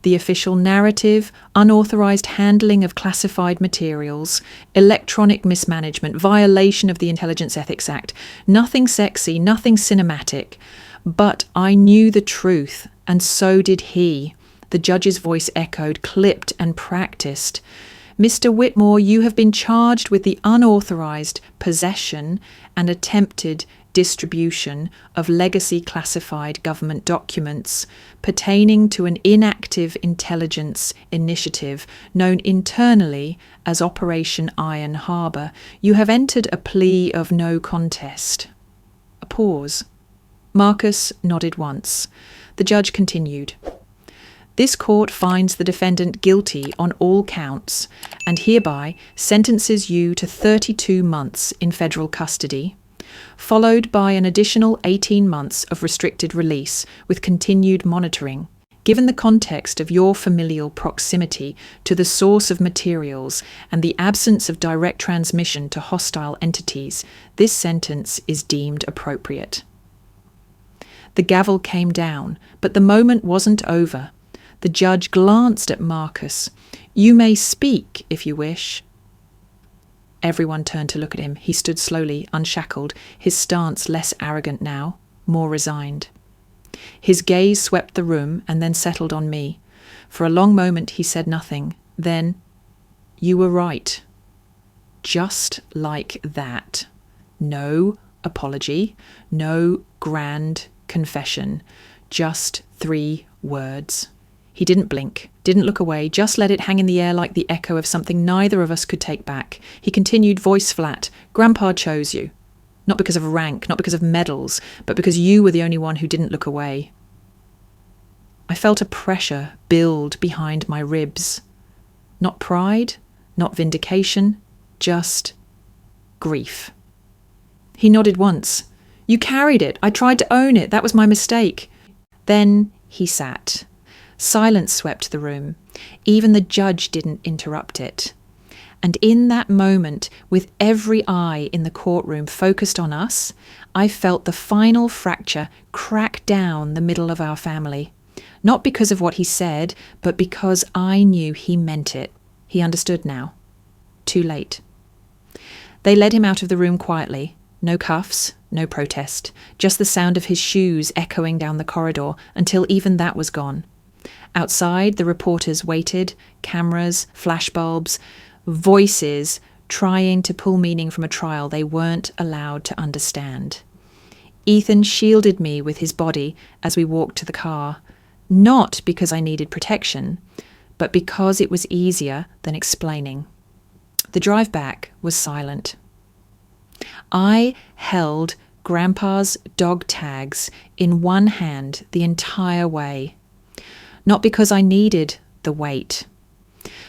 The official narrative, unauthorised handling of classified materials, electronic mismanagement, violation of the Intelligence Ethics Act. Nothing sexy, nothing cinematic. But I knew the truth, And so did he. The judge's voice echoed, clipped and practiced. Mr. Whitmore, you have been charged with the unauthorized possession and attempted distribution of legacy classified government documents pertaining to an inactive intelligence initiative known internally as Operation Iron Harbour. You have entered a plea of no contest. A pause. Marcus nodded once. The judge continued. This court finds the defendant guilty on all counts and hereby sentences you to 32 months in federal custody, followed by an additional 18 months of restricted release with continued monitoring. Given the context of your familial proximity to the source of materials and the absence of direct transmission to hostile entities, this sentence is deemed appropriate. The gavel came down, but the moment wasn't over. The judge glanced at Marcus. You may speak, if you wish. Everyone turned to look at him. He stood slowly, unshackled, his stance less arrogant now, more resigned. His gaze swept the room and then settled on me. For a long moment he said nothing. Then, you were right. Just like that. No apology, no grand confession, just 3 words. He didn't blink, didn't look away, just let it hang in the air like the echo of something neither of us could take back. He continued, voice flat, Grandpa chose you. Not because of rank, not because of medals, but because you were the only one who didn't look away. I felt a pressure build behind my ribs. Not pride, not vindication, just grief. He nodded once. You carried it. I tried to own it. That was my mistake. Then he sat. Silence swept the room. Even the judge didn't interrupt it. And in that moment, with every eye in the courtroom focused on us, I felt the final fracture crack down the middle of our family. Not because of what he said, but because I knew he meant it. He understood now. Too late. They led him out of the room quietly. No cuffs, no protest, just the sound of his shoes echoing down the corridor until even that was gone. Outside, the reporters waited, cameras, flashbulbs, voices trying to pull meaning from a trial they weren't allowed to understand. Ethan shielded me with his body as we walked to the car, not because I needed protection, but because it was easier than explaining. The drive back was silent. I held Grandpa's dog tags in one hand the entire way. Not because I needed the weight,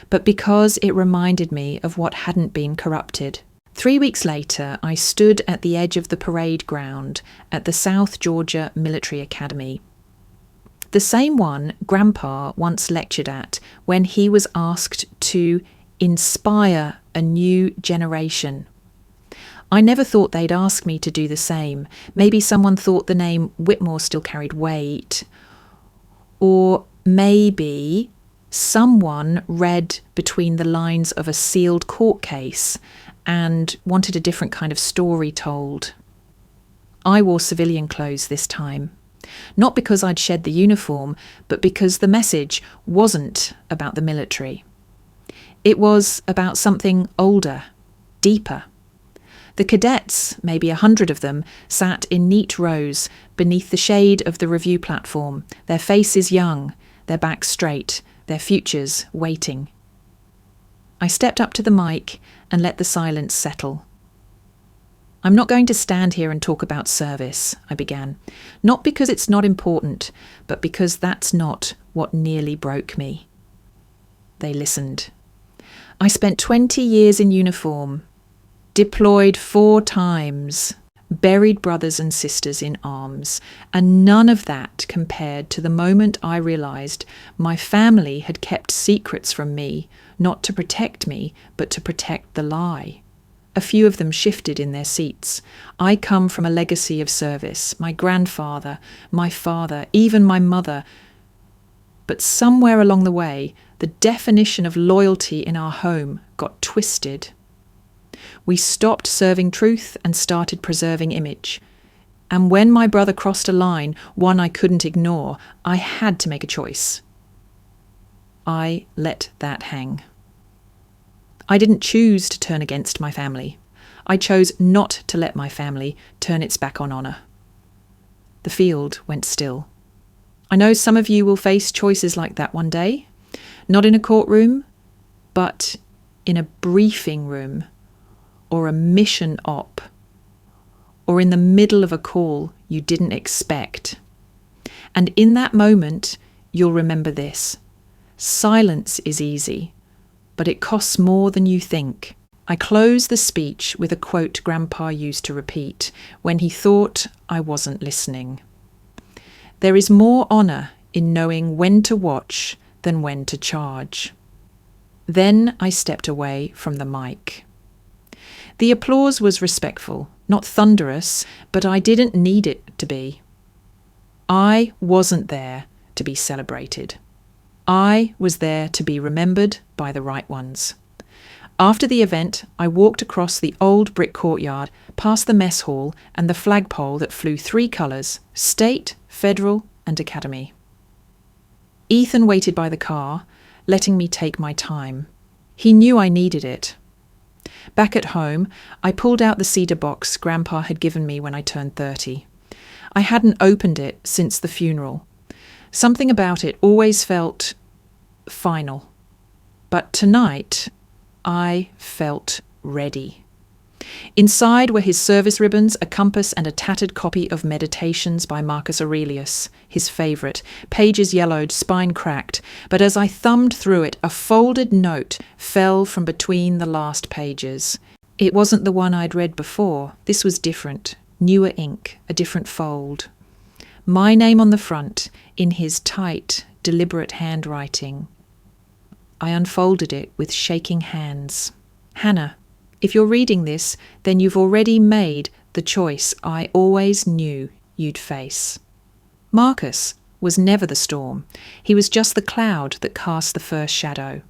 but because it reminded me of what hadn't been corrupted. 3 weeks later, I stood at the edge of the parade ground at the South Georgia Military Academy. The same one Grandpa once lectured at when he was asked to inspire a new generation. I never thought they'd ask me to do the same. Maybe someone thought the name Whitmore still carried weight. Or maybe someone read between the lines of a sealed court case and wanted a different kind of story told. I wore civilian clothes this time. Not because I'd shed the uniform, but because the message wasn't about the military. It was about something older, deeper. The cadets, maybe 100 of them, sat in neat rows beneath the shade of the review platform, their faces young, their backs straight, their futures waiting. I stepped up to the mic and let the silence settle. I'm not going to stand here and talk about service, I began. Not because it's not important, but because that's not what nearly broke me. They listened. I spent 20 years in uniform, deployed 4 times, buried brothers and sisters in arms, and none of that compared to the moment I realised my family had kept secrets from me, not to protect me, but to protect the lie. A few of them shifted in their seats. I come from a legacy of service, my grandfather, my father, even my mother. But somewhere along the way, the definition of loyalty in our home got twisted. We stopped serving truth and started preserving image. And when my brother crossed a line, one I couldn't ignore, I had to make a choice. I let that hang. I didn't choose to turn against my family. I chose not to let my family turn its back on honour. The field went still. I know some of you will face choices like that one day, not in a courtroom, but in a briefing room or a mission op, or in the middle of a call you didn't expect. And in that moment, you'll remember this. Silence is easy, but it costs more than you think. I close the speech with a quote Grandpa used to repeat when he thought I wasn't listening. There is more honour in knowing when to watch than when to charge. Then I stepped away from the mic. The applause was respectful, not thunderous, but I didn't need it to be. I wasn't there to be celebrated. I was there to be remembered by the right ones. After the event, I walked across the old brick courtyard, past the mess hall and the flagpole that flew 3 colours: state, federal and academy. Ethan waited by the car, letting me take my time. He knew I needed it. Back at home, I pulled out the cedar box Grandpa had given me when I turned 30. I hadn't opened it since the funeral. Something about it always felt final. But tonight, I felt ready. Inside were his service ribbons, a compass and a tattered copy of Meditations by Marcus Aurelius, his favourite, pages yellowed, spine cracked, but as I thumbed through it, a folded note fell from between the last pages. It wasn't the one I'd read before. This was different, newer ink, a different fold. My name on the front, in his tight, deliberate handwriting. I unfolded it with shaking hands. Hannah, if you're reading this, then you've already made the choice I always knew you'd face. Marcus was never the storm. He was just the cloud that cast the first shadow.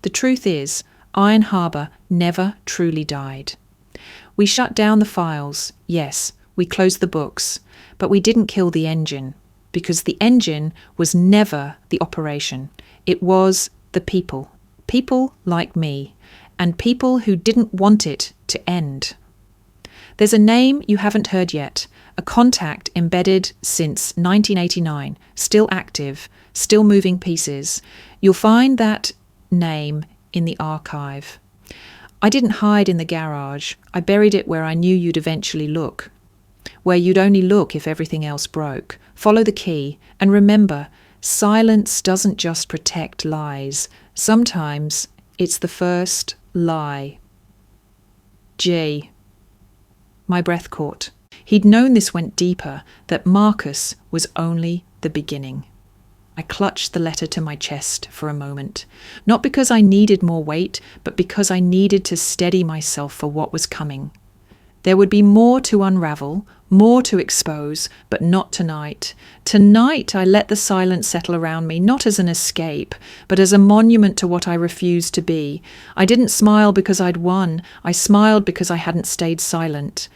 The truth is, Iron Harbour never truly died. We shut down the files, yes, we closed the books, but we didn't kill the engine, because the engine was never the operation. It was the people. People like me. And people who didn't want it to end. There's a name you haven't heard yet, a contact embedded since 1989, still active, still moving pieces. You'll find that name in the archive. I didn't hide in the garage. I buried it where I knew you'd eventually look, where you'd only look if everything else broke. Follow the key, and remember, silence doesn't just protect lies. Sometimes it's the first lie. G. My breath caught. He'd known this went deeper, that Marcus was only the beginning. I clutched the letter to my chest for a moment, not because I needed more weight, but because I needed to steady myself for what was coming. There would be more to unravel, more to expose, but not tonight. Tonight I let the silence settle around me, not as an escape, but as a monument to what I refused to be. I didn't smile because I'd won. I smiled because I hadn't stayed silent.